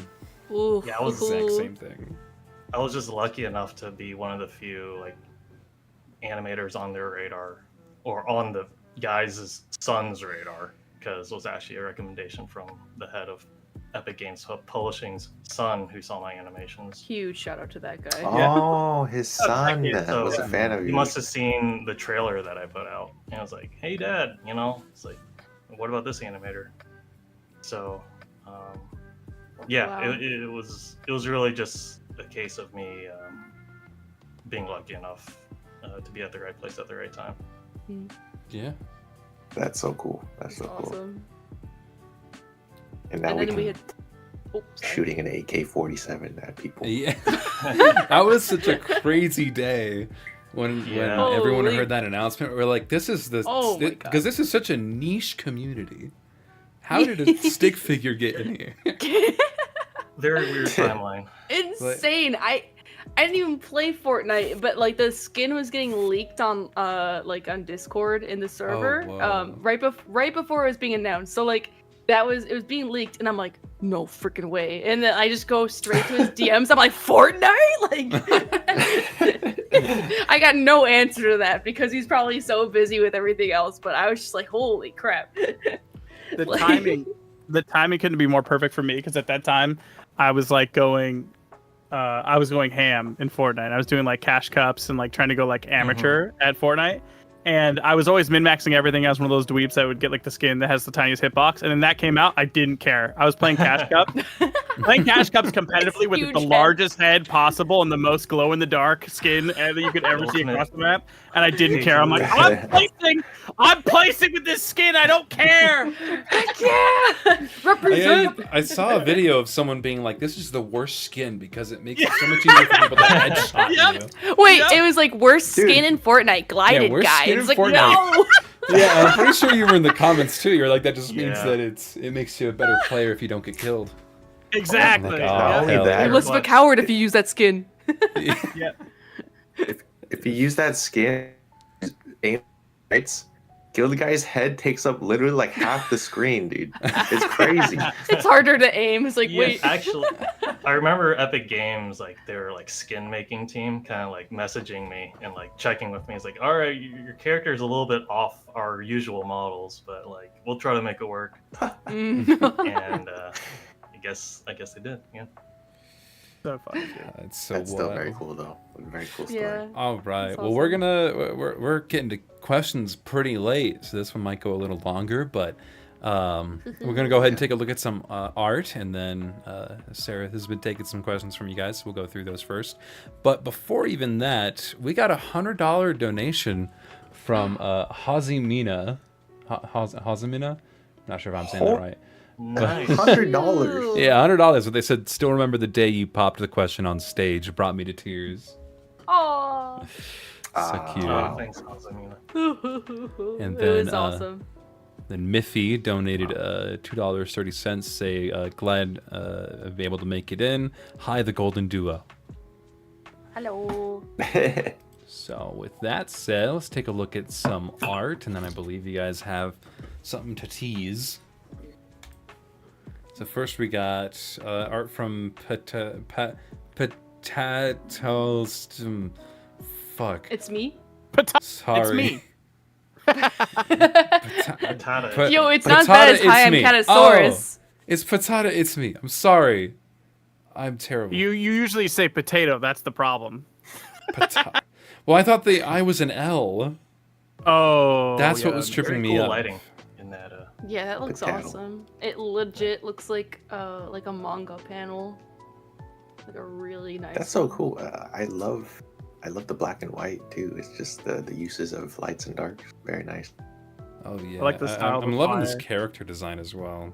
Ooh, Yeah, I was Exact same thing. I was just lucky enough to be one of the few like animators on their radar, or on the guys' son's radar, because it was actually a recommendation from the head of Epic Games Publishing's son who saw my animations. Huge shout out to that guy. Oh, his son like it, so- was a fan of He yours. must have seen the trailer that I put out, and I was like, "Hey, Dad, it's like, what about this animator?" So, yeah, Wow. it was really just a case of me being lucky enough to be at the right place at the right time. Yeah. That's so cool. That's so cool. Awesome. And now And we then can we had sorry. shooting an AK-47 at people. Yeah. That was such a crazy day when Yeah. everyone Holy- heard that announcement. We're like, this is the Oh my God. because this is such a niche community. How did a stick figure get in here? Very weird timeline. Insane. I didn't even play Fortnite, but like the skin was getting leaked on on Discord in the server whoa. right before it was being announced. So like it was being leaked, and I'm like, no freaking way. And then I just go straight to his DMs. I'm like, Fortnite? Like I got no answer to that because he's probably so busy with everything else. But I was just like, holy crap. The Like- timing couldn't be more perfect for me because at that time I was like going ham in Fortnite. I was doing like cash cups and like trying to go like amateur at Fortnite. And I was always min-maxing everything. I was one of those dweebs that would get like the skin that has the tiniest hitbox. And then that came out, I didn't care. I was playing Cash Cup. Playing Cash Cups competitively with Huge the head. largest head possible and the most glow-in-the-dark skin that you could ever see Ultimate. across the map. And I didn't care. I'm like, I'm placing with this skin. I don't care. Heck yeah! Represent. I saw a video of someone being like, "This is the worst skin because it makes it so much easier for people to headshot you." Wait, Yep. it was like worst Dude. skin in Fortnite, glided worst guy. skin It's in like, Fortnite. no! Yeah, I'm pretty sure you were in the comments too. You're like, that just means Yeah. that it makes you a better player if you don't get killed. Exactly. Like, Not oh, only hell that, You must be a coward if you use that skin. Yeah. if you use that skin, aim rights, Gildedguy's head takes up literally like half the screen, dude. It's crazy. It's harder to aim. It's like, Yeah, wait. actually, I remember Epic Games, like their like skin making team, kind of like messaging me and like checking with me. It's like, all right, your character is a little bit off our usual models, but like we'll try to make it work. Mm. And I guess they did. Yeah. So funny. Dude. It's so That's still wild. very cool, though. Very cool story. Yeah. All right. That's Well, we're getting to questions pretty late, so this one might go a little longer, but we're gonna go ahead and take a look at some art, and then Sarah has been taking some questions from you guys. So we'll go through those first. But before even that, we got $100 donation from Hazimina. Hazimina? Not sure if I'm saying that right. Nice. $100. Yeah, $100. But they said, still remember the day you popped the question on stage. It brought me to tears. Aw. So cute. Oh, thanks, Azamina. And It was then, awesome. Then Miffy donated $2.30. Say, glad to be able to make it in. Hi, the Golden Duo. Hello. So with that said, let's take a look at some art, and then I believe you guys have something to tease. So first we got art from Potatoes. Fuck. It's me. Sorry. It's me. Patata. Yo, it's not as bad as Hi, I'm Catasaurus. It's Patata, it's me. I'm sorry. I'm terrible. You usually say potato. That's the problem. Well, I thought the I was an L. Oh, That's what yeah. was tripping Very me cool up. lighting in that. Yeah, that looks Potato. awesome. It legit looks like a manga panel. Like a really nice. That's so cool. I love the black and white too. It's just the uses of lights and darks. Very nice. Oh yeah. I like the style of I'm the loving this fire. character design as well.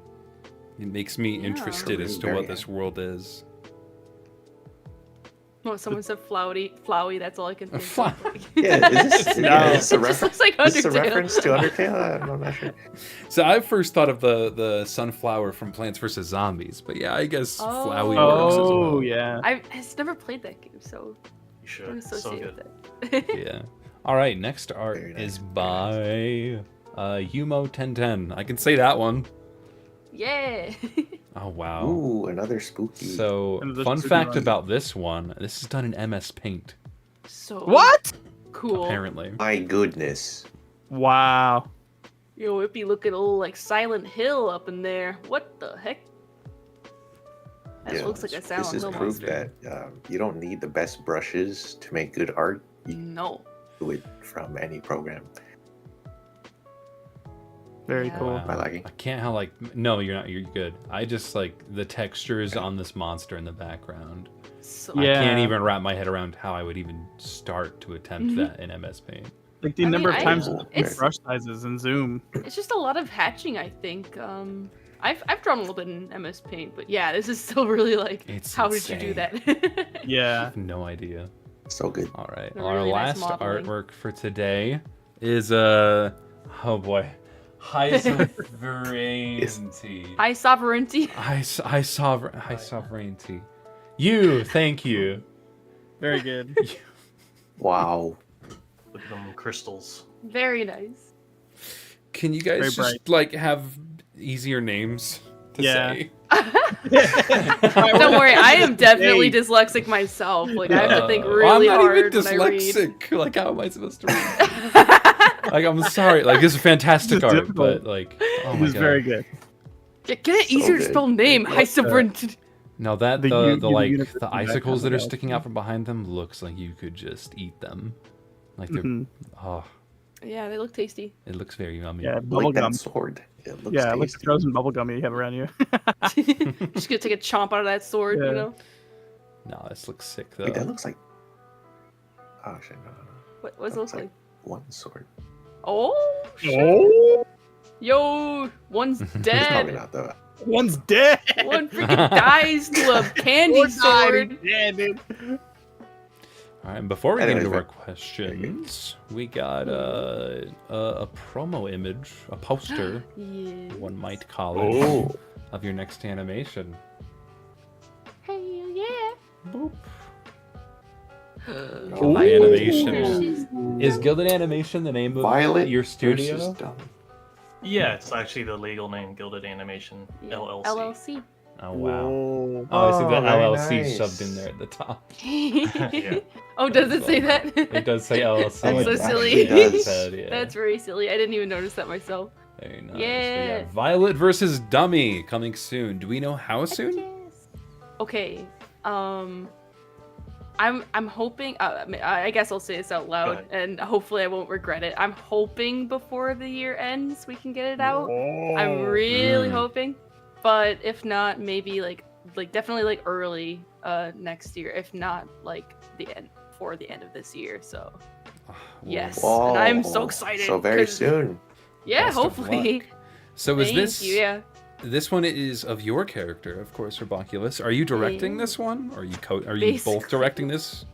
It makes me Yeah. interested as to Very what this world is. Oh, someone said flowy. That's all I can think. Flow- of. Yeah, is this, No. is this a It just reference? looks like Is this a Undertale. reference to Undertale? I'm not sure. So I first thought of the sunflower from Plants vs Zombies, but yeah, I guess Oh. Flowey works as Oh, well. yeah. I've never played that game, so You should. I'm So associated good. with it. Yeah. All right, next art Very nice, is very by Yumo 1010. I can say that one. Yeah. Oh wow. Ooh, another spooky. So, Another fun spooky fact one. about this one: this is done in MS Paint, So What? cool. apparently. My goodness. Wow. Yo, it be looking a little like Silent Hill up in there. What the heck? That Yeah, looks like a Silent This is Hill proof monster. that you don't need the best brushes to make good art. You can No. do it from any program. Very Yeah. cool. Am I lagging? I can't how like no, you're not. You're good. I just like the textures on this monster in the background. So Yeah. I can't even wrap my head around how I would even start to attempt Mhm. that in MS Paint. Like the I number mean, of times I- with it's- brush sizes and zoom. it's just a lot of hatching, I think. I've drawn a little bit in MS Paint, but yeah, this is still really like. It's how did you do insane. that? I Yeah. have no idea. So good. All right, They're our really nice last modeling. artwork for today is oh boy, high sovereignty. High sovereignty. High sovereignty. You, thank you. Very good. Wow. Look at them crystals. Very nice. Can you guys Very just like have easier names to Yeah. say? Don't worry, I am definitely dyslexic myself. Like I have to think really I'm not hard even when I read. dyslexic. Like, how am I supposed to read? Like, I'm sorry. Like, this is fantastic This is art, difficult. but like, oh It my was god. very good. Get an easier to good. spell name. High sovereignty. No, that The the u- like universe the in the icicles that are background. sticking out from behind them looks like you could just eat them. Like they're Mhm. oh, Yeah, they look tasty. it looks very yummy. Yeah, Like bubblegum. that sword. It looks Yeah, it looks tasty. frozen bubblegum you have around you. Just gonna take a chomp out of that sword, Yeah. you know? No, this looks sick though. Wait, that looks like. Oh shit! No. What does it That look like? one sword. Oh, shit. Oh, Yo, one's It's probably dead. not though. one's dead. One freaking dies to a candy One died. sword. Yeah, dude. All right, and before we get Anyways, into our very- questions, we got a promo image, a poster, Yeah. one might call it, Oh. of your next animation. Hell yeah. Boop. Oh. My animation. She's- Is Gilded Animation the name of Violet your studio? versus Dumb. Yeah, it's actually the legal name, Gilded Animation yeah, LLC. LLC. Oh wow. Oh. Oh, I see the Oh, very LLC nice. shoved in there at the top. Yeah. Oh, does it say that? It does say LLC. That's so It silly. actually does. Said, yeah. That's very silly. I didn't even notice that myself. Very nice. Yeah. We got Violet versus Dummy coming soon. Do we know how soon? Yes. Okay. I'm hoping. I guess I'll say this out loud, ahead. and hopefully I won't regret it. I'm hoping before the year ends we can get it out. I'm really Mm. hoping, but if not, maybe like definitely like early next year. If not, like the end for the end of this year. So yes, and I'm so Whoa. excited. So very 'cause- soon. Yeah, Best of hopefully. luck. So is Thank this you. Yeah. this one is of your character, of course, Rebonkulous. Are you directing Yeah. this one? Or are you are you both Basically. directing this?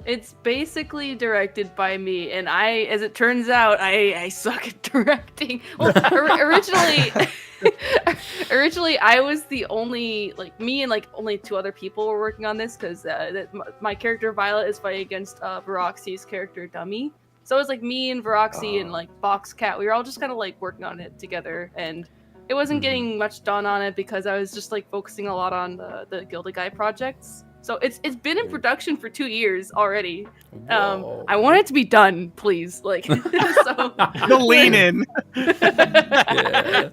It's basically directed by me, and as it turns out, I suck at directing. Well, originally, Originally, I was the only, like, me and like only 2 other people were working on this because my character Violet is fighting against Veroxy's character Dummy. So it was like me and Veroxy and like Boxcat. We were all just kind of like working on it together, and it wasn't getting much done on it because I was just like focusing a lot on the Gildedguy projects. So it's been in production for 2 years already. Whoa. I want it to be done, please. Like, so The lean in. Yeah.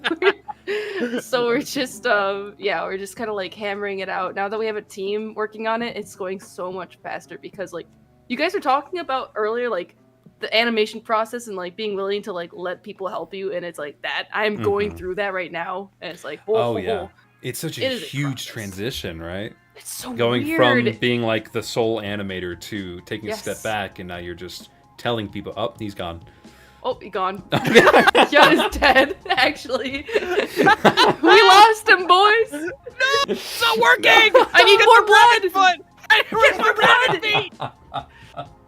So we're just we're just kind of like hammering it out. Now that we have a team working on it, it's going so much faster because like you guys were talking about earlier, like the animation process and like being willing to like let people help you, and it's like that I'm going through that right now, and it's like whoa. It's such a It is a huge process. transition, right? It's so Going weird. from being like the sole animator to taking a step Yes. back, and now you're just telling people, "Oh, he's gone." Oh, he gone. Hyun is dead, actually. We lost him, boys. It's not working. I need more blood. Where's my blood?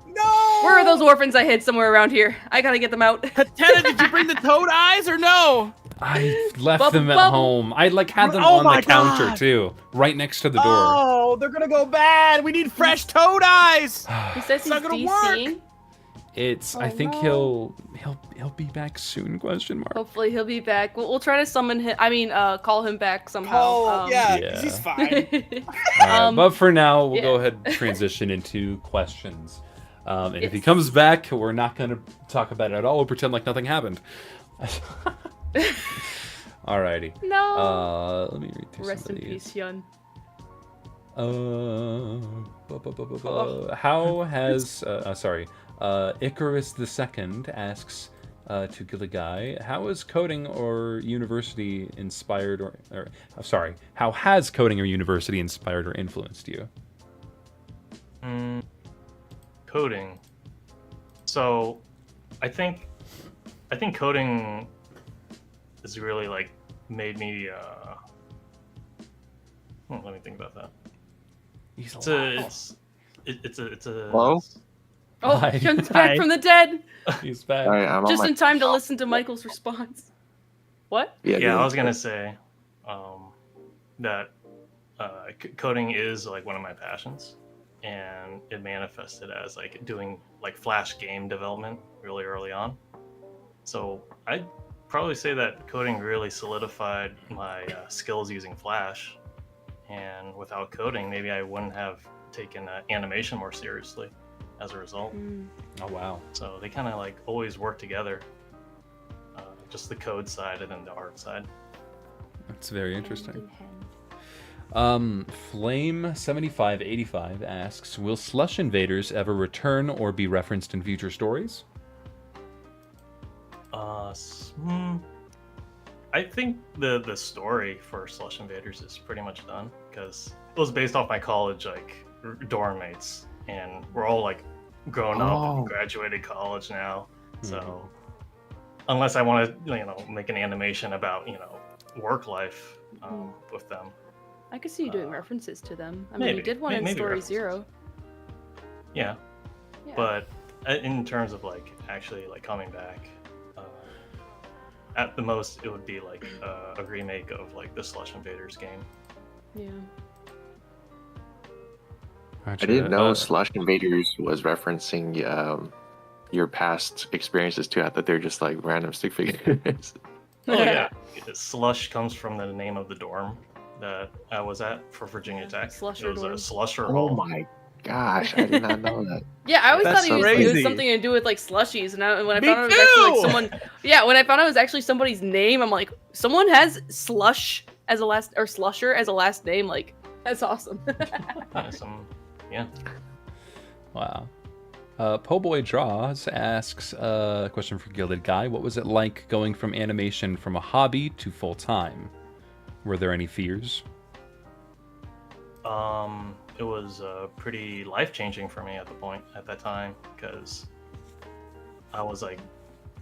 No. Where are those orphans I hid somewhere around here? I gotta get them out. Katana, did you bring the toad eyes or no? I left Bubble, them at bubble. home. I like had them Oh on my the counter God. too, right next to the door. Oh, they're gonna go bad. We need fresh toad eyes. He says he's not gonna DCing. It's. I Oh, think no. he'll be back soon? Question mark. Hopefully he'll be back. We'll try to summon him. I mean, call him back somehow. Oh, yeah, 'cause Yeah. he's fine. All right, but for now, we'll yeah. go ahead and transition into questions. And if he Yes. comes back, we're not going to talk about it at all. We'll pretend like nothing happened. Alrighty. No. Let me read through Rest some in of these. peace, Hyun. How has Icarus II asks to Gildeguy, how is coding or university inspired how has coding or university inspired or influenced you? Coding. So, I think coding has really like made me. Let me think about that. He's It's alive. it's a. Hello? Oh, Hi. Hyun's back Hi. from the dead. He's back. All right, I'm Just on my in time to listen to Michael's response. What? Yeah, I was gonna say that coding is like one of my passions, and it manifested as like doing like Flash game development really early on. So I'd probably say that coding really solidified my skills using Flash, and without coding, maybe I wouldn't have taken animation more seriously as a result. Oh wow. So they kind of like always work together, just the code side and then the art side. That's very interesting. Flame7585 asks, will Slush Invaders ever return or be referenced in future stories? I think the story for Slush Invaders is pretty much done because it was based off my college like dorm mates, and we're all like grown up Oh. and graduated college now. So unless I want to make an animation about work life with them. I could see you doing references to them. I mean, maybe. you did one in Maybe Story references. Zero. Yeah, Yeah. but in terms of like actually like coming back, at the most it would be like a remake of like the Slush Invaders game. Yeah. I didn't know Slush Invaders was referencing your past experiences too. I thought they were just like random stick figures. Oh yeah, Slush comes from the name of the dorm that I was at for Virginia Tech. Slusher it was dorm. a slusher Oh hall. my gosh, I did not know that. Yeah, I always That's thought it was crazy. something to do with like slushies, and when I Me found out it was actually like too! someone, yeah, when I found out it was actually somebody's name, I'm like, someone has Slush as a last or Slusher as a last name, like that's awesome. Yeah, Wow. Po'boy Draws asks a question for Gildedguy. What was it like going from animation from a hobby to full time? Were there any fears? it was pretty life changing for me at that time because I was like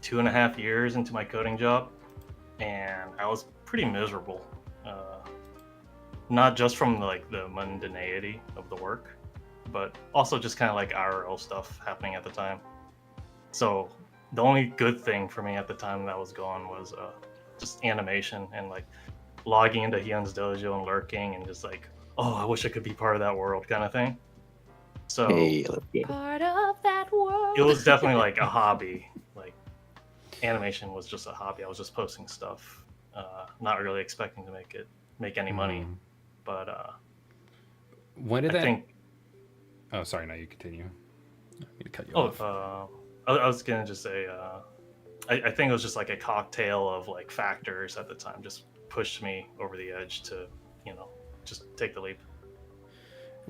2.5 years into my coding job, and I was pretty miserable. Not just from like the mundanity of the work, but also just kind of like IRL stuff happening at the time. So the only good thing for me at the time that was going was just animation and like logging into Hyun's dojo and lurking and just like, oh, I wish I could be part of that world kind of thing. So Hey, let's go. Part of that world. it was definitely like a hobby. Like animation was just a hobby. I was just posting stuff, not really expecting to make any money. But When did I that? think. Oh, sorry. No, you continue. I need to cut you Oh, off. I was gonna just say, I think it was just like a cocktail of like factors at the time, just pushed me over the edge to, just take the leap.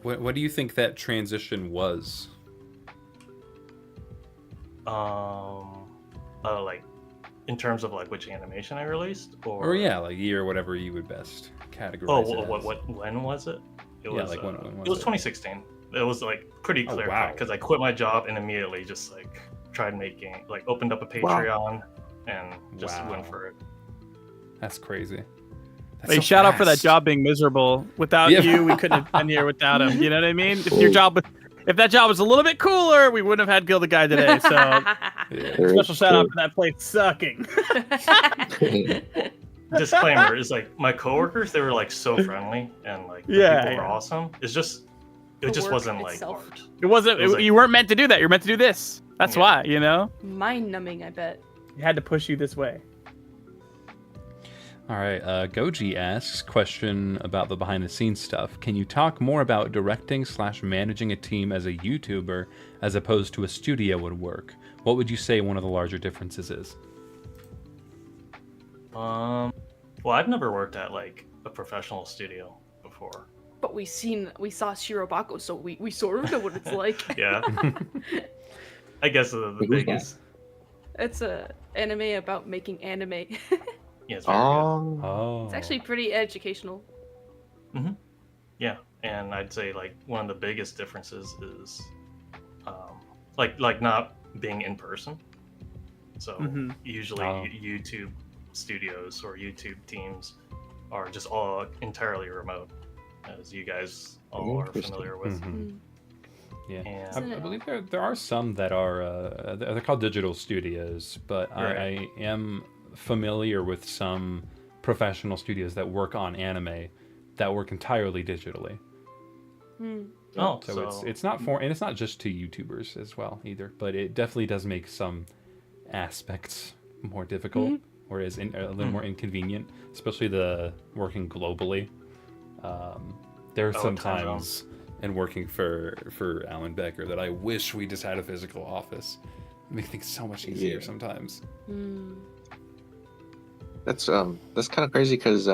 What do you think that transition was? Like in terms of like which animation I released, Or yeah, like year, whatever you would best categorize. When was it? It Yeah, was like when it was was it? 2016. It was like pretty Oh, clear wow. because I quit my job and immediately just like tried making like opened up a Patreon and just went Wow. for it. That's crazy. That's Hey, so shout out for that fast. job being miserable. Without Yeah. you, we couldn't have been here without him. You know what I mean? If that job was a little bit cooler, we wouldn't have had Gildeguy today. So Yeah. There special is shout out true. for that place sucking. Disclaimer is like my coworkers, they were like so friendly and like the Yeah, people were yeah. awesome. It just work wasn't like itself. art. It wasn't. It was like- you weren't meant to do that. You're meant to do this. That's Yeah. why. You know, Mind numbing, I bet. you had to push you this way. All right. Goji asks question about the behind the scenes stuff. Can you talk more about directing/managing a team as a YouTuber as opposed to a studio would work? What would you say one of the larger differences is? Well, I've never worked at like a professional studio before. But we saw Shirobako, so we sort of know what it's like. Yeah. I guess the Who's that? biggest. It's a anime about making anime. Yeah, it's very good. Oh. It's actually pretty educational. Yeah, and I'd say like one of the biggest differences is like not being in person. So Mhm. usually Oh. YouTube studios or YouTube teams are just all entirely remote, as you guys all are Interesting. familiar with. Mhm. Yeah. And I believe there are some that are they're called digital studios, but Right. I am familiar with some professional studios that work on anime that work entirely digitally. oh, So it's not for, and it's not just to YouTubers as well either, but it definitely does make some aspects more difficult, or is a little more inconvenient, especially the working globally. There are some time times in working for Alan Becker that I wish we just had a physical office. It makes things so much easier Yeah. sometimes. That's kind of crazy because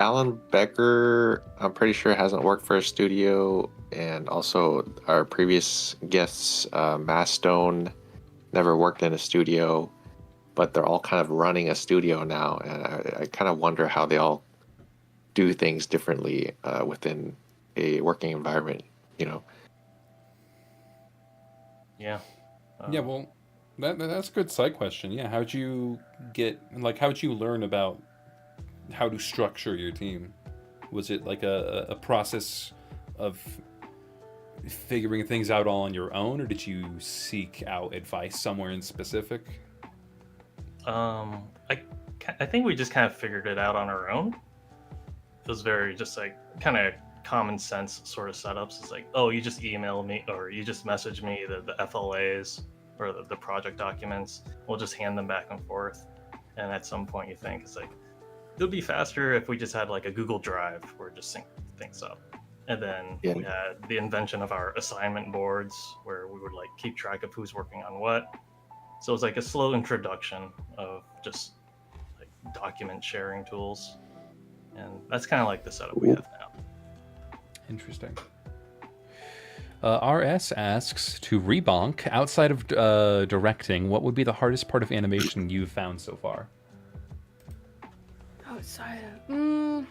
Alan Becker, I'm pretty sure hasn't worked for a studio, and also our previous guests, Mastone, never worked in a studio, but they're all kind of running a studio now, and I kind of wonder how they all do things differently within a working environment. yeah. Yeah, well, that's a good side question. Yeah, how'd you learn about how to structure your team? Was it like a process of figuring things out all on your own, or did you seek out advice somewhere in specific? I think we just kind of figured it out on our own. It was very just like kind of common sense sort of setups. It's like, oh, you just email me or you just message me the FLAs or the project documents. We'll just hand them back and forth. And at some point you think it's like, it would be faster if we just had like a Google Drive where it just sync things up. And then Yeah. we had the invention of our assignment boards where we would like keep track of who's working on what. So it's like a slow introduction of just like document sharing tools. And that's kind of like the setup we have now. Interesting. RS asks, to Rebonk, outside of directing, what would be the hardest part of animation you've found so far? Outside of,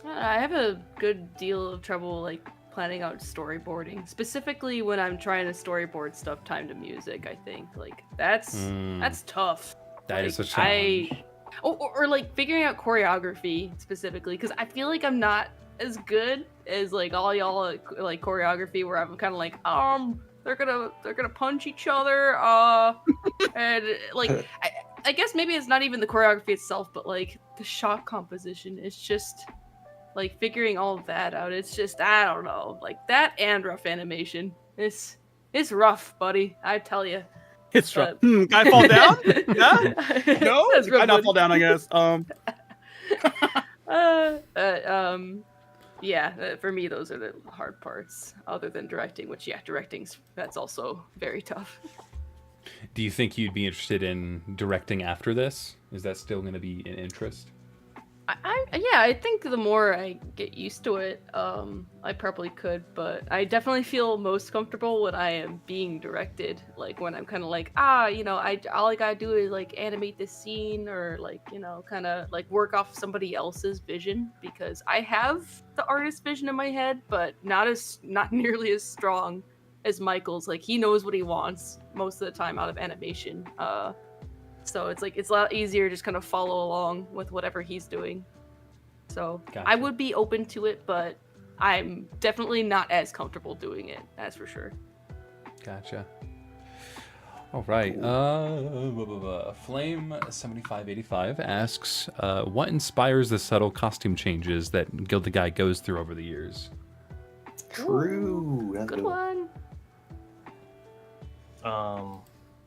I have a good deal of trouble like planning out storyboarding, specifically when I'm trying to storyboard stuff timed to music. I think like that's tough. That is a Like, challenge. Or like figuring out choreography specifically, because I feel like I'm not as good as like all y'all at, like choreography, where I'm kind of like they're gonna punch each other and like I guess maybe it's not even the choreography itself, but like the shot composition. It's just like figuring all of that out. It's just I don't know, like that and rough animation. It's rough, buddy. I tell you. It's rough. Can I fall down? Yeah? No? That's rough, I not buddy. fall down, I guess. Yeah, for me, those are the hard parts. Other than directing, which that's also very tough. Do you think you'd be interested in directing after this? Is that still going to be an interest? I think the more I get used to it, I probably could, but I definitely feel most comfortable when I am being directed. Like when I'm kind of like, all I gotta do is like animate this scene or like, kind of like work off somebody else's vision, because I have the artist vision in my head, but not nearly as strong as Michael's. Like he knows what he wants most of the time out of animation. So it's like it's a lot easier to just kind of follow along with whatever he's doing. So Gotcha. I would be open to it, but I'm definitely not as comfortable doing it, that's for sure. Gotcha. All right. Flame7585 asks, what inspires the subtle costume changes that Gildedguy goes through over the years? True. That's Good one.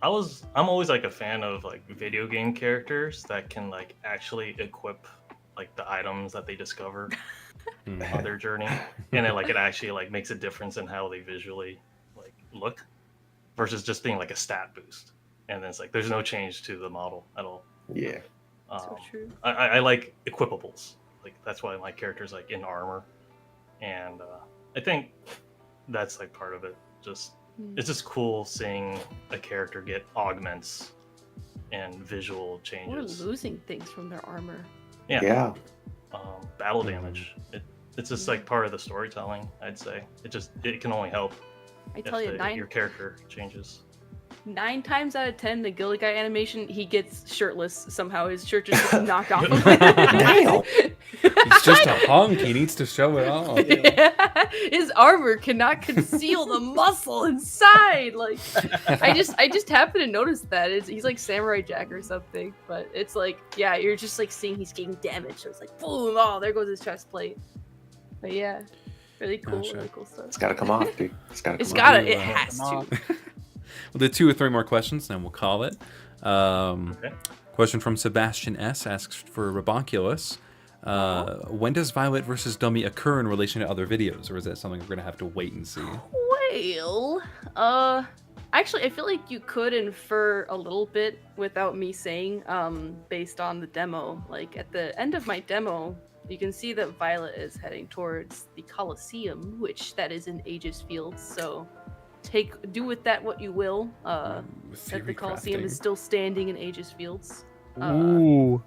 I'm always like a fan of like video game characters that can like actually equip like the items that they discover on their journey, and it actually like makes a difference in how they visually like look versus just being like a stat boost, and then it's like there's no change to the model at all. Yeah. So true. I like equipables. Like that's why my character's like in armor, and I think that's like part of it. It's just cool seeing a character get augments and visual changes. Or losing things from their armor. Yeah. Battle damage. It's just like part of the storytelling, I'd say. It can only help I tell you, your character changes. 9 times out of 10, the Gildeguy animation, he gets shirtless somehow. His shirt just gets knocked off of him. Damn. He's just a hunk. He needs to show it off. Yeah. His armor cannot conceal the muscle inside. Like, I just happened to notice that. He's like Samurai Jack or something. But it's like, yeah, you're just like seeing he's getting damaged. So it's like, boom, oh, there goes his chest plate. But yeah, really cool, Gotcha. really cool stuff. It's gotta come off, dude. It has to. We'll do 2 or 3 more questions, then we'll call it. Okay. Question from Sebastian S. asks for Rebonkulous. When does Violet versus Dummy occur in relation to other videos, or is that something we're going to have to wait and see? Well, actually, I feel like you could infer a little bit without me saying, based on the demo. Like, at the end of my demo, you can see that Violet is heading towards the Colosseum, which that is in Aegis Fields, so do with that what you will. That the Colosseum is still standing in Aegis Fields. Ooh.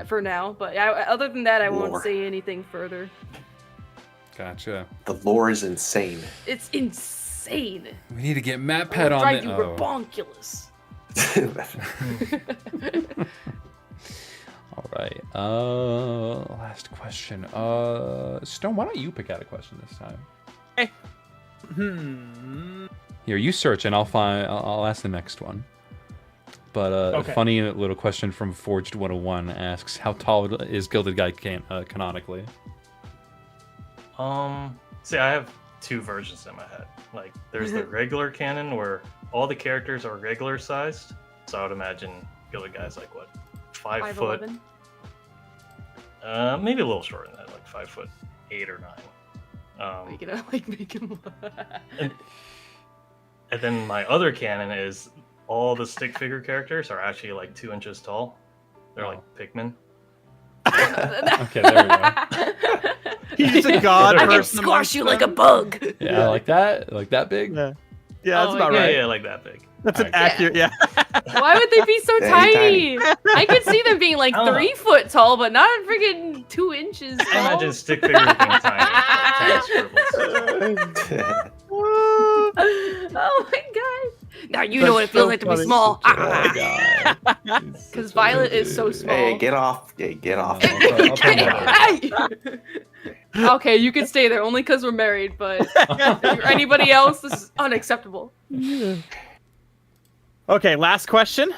For now, but other than that, I won't Lore. say anything further. Gotcha. The lore is insane. It's insane. We need to get Matt I'll Pat on drive the... you Rebonkulous. All right. Last question. Stone, why don't you pick out a question this time? Here, you search, and I'll ask the next one. But Okay. funny little question from Forged 101 asks, how tall is Gildedguy canonically? See, I have 2 versions in my head. Like, there's the regular canon where all the characters are regular sized. So I would imagine Gildedguy's like what, 5 foot? 5'11"? Maybe a little shorter than that, like 5'8" or 9. Make it like make him. And then my other canon is all the stick figure characters are actually like 2 inches tall. They're like Pikmin. Okay, there we go. He's a god I can person squash you amongst like a bug. Yeah, like that? Like that big? Yeah, that's Oh about my right. Yeah, like that big. That's an Alright. accurate, yeah. Why would they be so They're tiny? I could see them being like I don't know. 3 foot tall, but not freaking 2 inches I tall. imagine stick figures being tiny. Like, tiny scribbles. Oh my god! Now you know what it feels like to be small. Because Violet is so small. Hey, get off. Hey, get off. I'll come back. Okay, you can stay there only because we're married, but if you're anybody else, this is unacceptable. Okay, last question.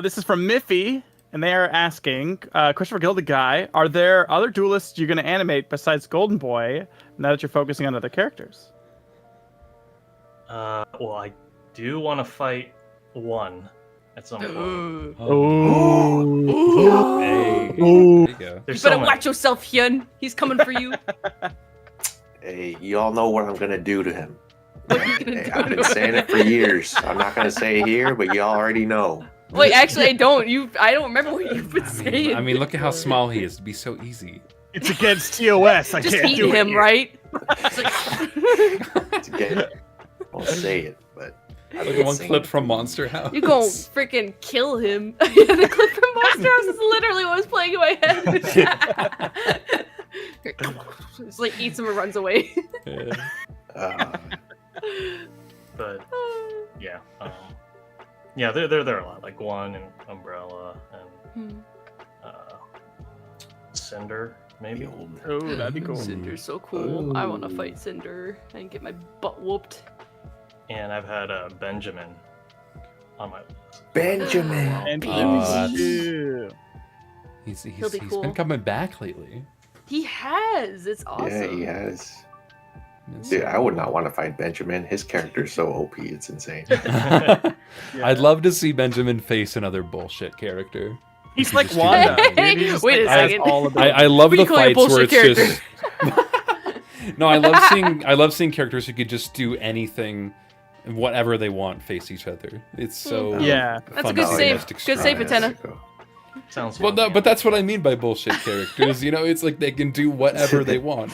This is from Miffy, and they are asking, question for Gildedguy, are there other duelists you're going to animate besides Golden Boy now that you're focusing on other characters? Well, I do want to fight one at some point. Oh. Hey, there Ooh. you go. There's You so better many. watch yourself, Hyun. He's coming for you. Hey, you all know what I'm gonna do to him. What are you gonna Hey, do I've to been him? saying it for years. I'm not gonna say it here, but y'all already know. Wait, actually, I don't. I don't remember what you've been saying. I mean, look at how small he is. It'd be so easy. It's against TOS. I just can't eat do him, it. right? It's like- To get it. I won't say it, but I've Look been at one saying clip it. from Monster House. You gonna freaking kill him. Yeah, the clip from Monster House is literally what was playing in my head. Just like eats him and runs away. Yeah. But yeah, yeah, they're a lot. Like One and Umbrella and Cinder, maybe. Oh, that'd be cool. Cinder's so cool. I want to fight Cinder and get my butt whooped. And I've had Benjamin on my list. Benjamin. And that's- Ew. He's He'll be cool. been coming back lately. He has. It's awesome. Yeah, he has. It's- Dude, I would not want to fight Benjamin. His character's so OP, it's insane. I'd love to see Benjamin face another bullshit character. He's You like just do Wanda. that. Dude. He just, Wait a like, has second. all of the- I love What do the you call your fights where it's bullshit just no. I love seeing characters who could just do anything, whatever they want, face each other. It's so Yeah. That's a fun good to see save. just Good extreme. save, Patena. Sounds Well, fun, no, yeah. but that's what I mean by bullshit characters. You know, it's like they can do whatever they want.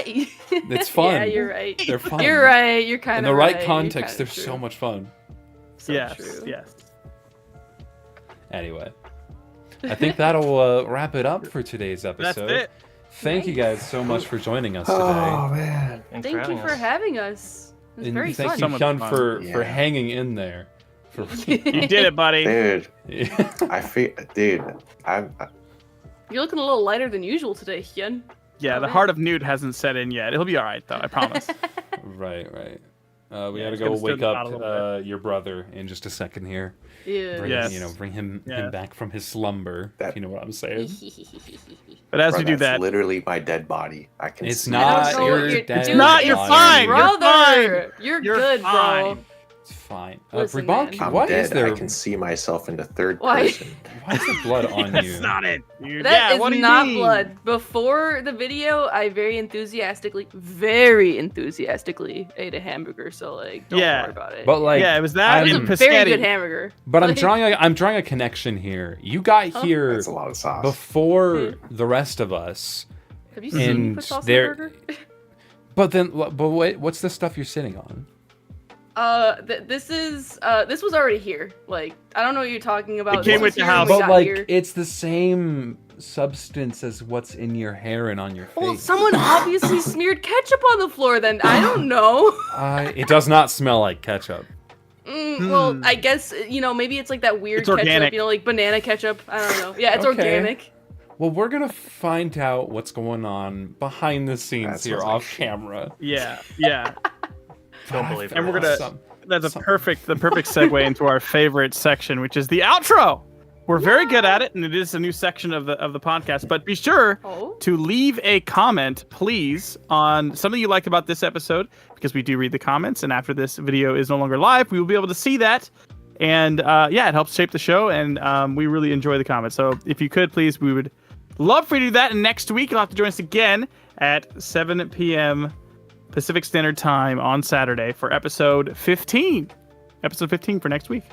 Hey! It's fun. Yeah, you're right. They're fun. You're right. You're kind In of the right You're context, kinda they're true. so much fun. So Yes. true. Yes. Anyway, I think that'll wrap it up for today's That's episode. it. Thank you guys so much for joining us today. Oh, man. Thanks Thank you having for us. having us. It was And very thank fun. you, So much Hyun, fun. for Yeah. hanging in there. For You did it, buddy. Dude, I feel, dude, I'm, You're looking a little lighter than usual today, Hyun. Yeah, Oh, the man. heart of Newt hasn't set in yet. He'll be all right, though. I promise. right. We Yeah, gotta it's go gonna stir wake the pot a up little your brother in just a second here. Yeah. Bring, Yes. bring him Yeah. back from his slumber. That- if you know what I'm saying. But as bro, we do that's that, literally my dead body. I can It's see not know your what you're- dead Dude, not, you're body. fine. You're Brother, fine. you're You're good, fine. bro. It's fine. Listen, Rebonk, man. I'm why dead. is there? I can see myself in the third Why? person. Why is there blood on you? that's not it. Dude. That yeah, is what do you not mean? blood. Before the video, I very enthusiastically ate a hamburger. So like, don't Yeah. worry about it. But like, Yeah, it was that. it and was a very Piscetti. good hamburger. but I'm Like, drawing a connection here. You got here That's a lot of sauce. before the rest of us. Have you seen me And put sauce on there- a burger? But then, what's the stuff you're sitting on? This was already here. Like, I don't know what you're talking about. It came This with was the here when house. we But got like, here. it's the same substance as what's in your hair and on your face. Well, someone obviously smeared ketchup on the floor. Then I don't know. It does not smell like ketchup. Well, I guess maybe it's like that weird It's ketchup. organic. Like banana ketchup. I don't know. Yeah, it's Okay. organic. Well, we're gonna find out what's going on behind the scenes That here sounds like off shit. camera. Yeah. Don't believe it. And we're gonna- Some- That's the perfect segue into our favorite section, which is the outro. We're very good at it, and it is a new section of the podcast. But be sure Oh. to leave a comment, please, on something you liked about this episode, because we do read the comments. And after this video is no longer live, we will be able to see that. And it helps shape the show, and we really enjoy the comments. So if you could, please, we would love for you to do that. And next week, you'll have to join us again at 7 p.m. Pacific Standard Time on Saturday for episode 15. Episode 15 for next week.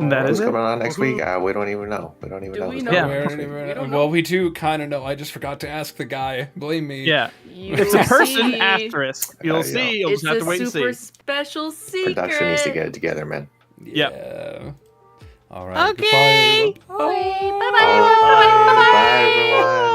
And that What's is it. coming on next week? We don't even know. We don't even Do know. we what's know? coming Yeah. on next week. We don't know. Well, we do kind of know. I just forgot to ask the guy. Blame me. Yeah. You It's a will person see. asterisk. You'll Yeah. see. You'll It's just have a to wait and super see. special secret. Production needs to get it together, man. Yeah. Yep. All right. Okay. Goodbye, everyone. Bye. Bye. Bye. Bye. Bye. Bye, everyone.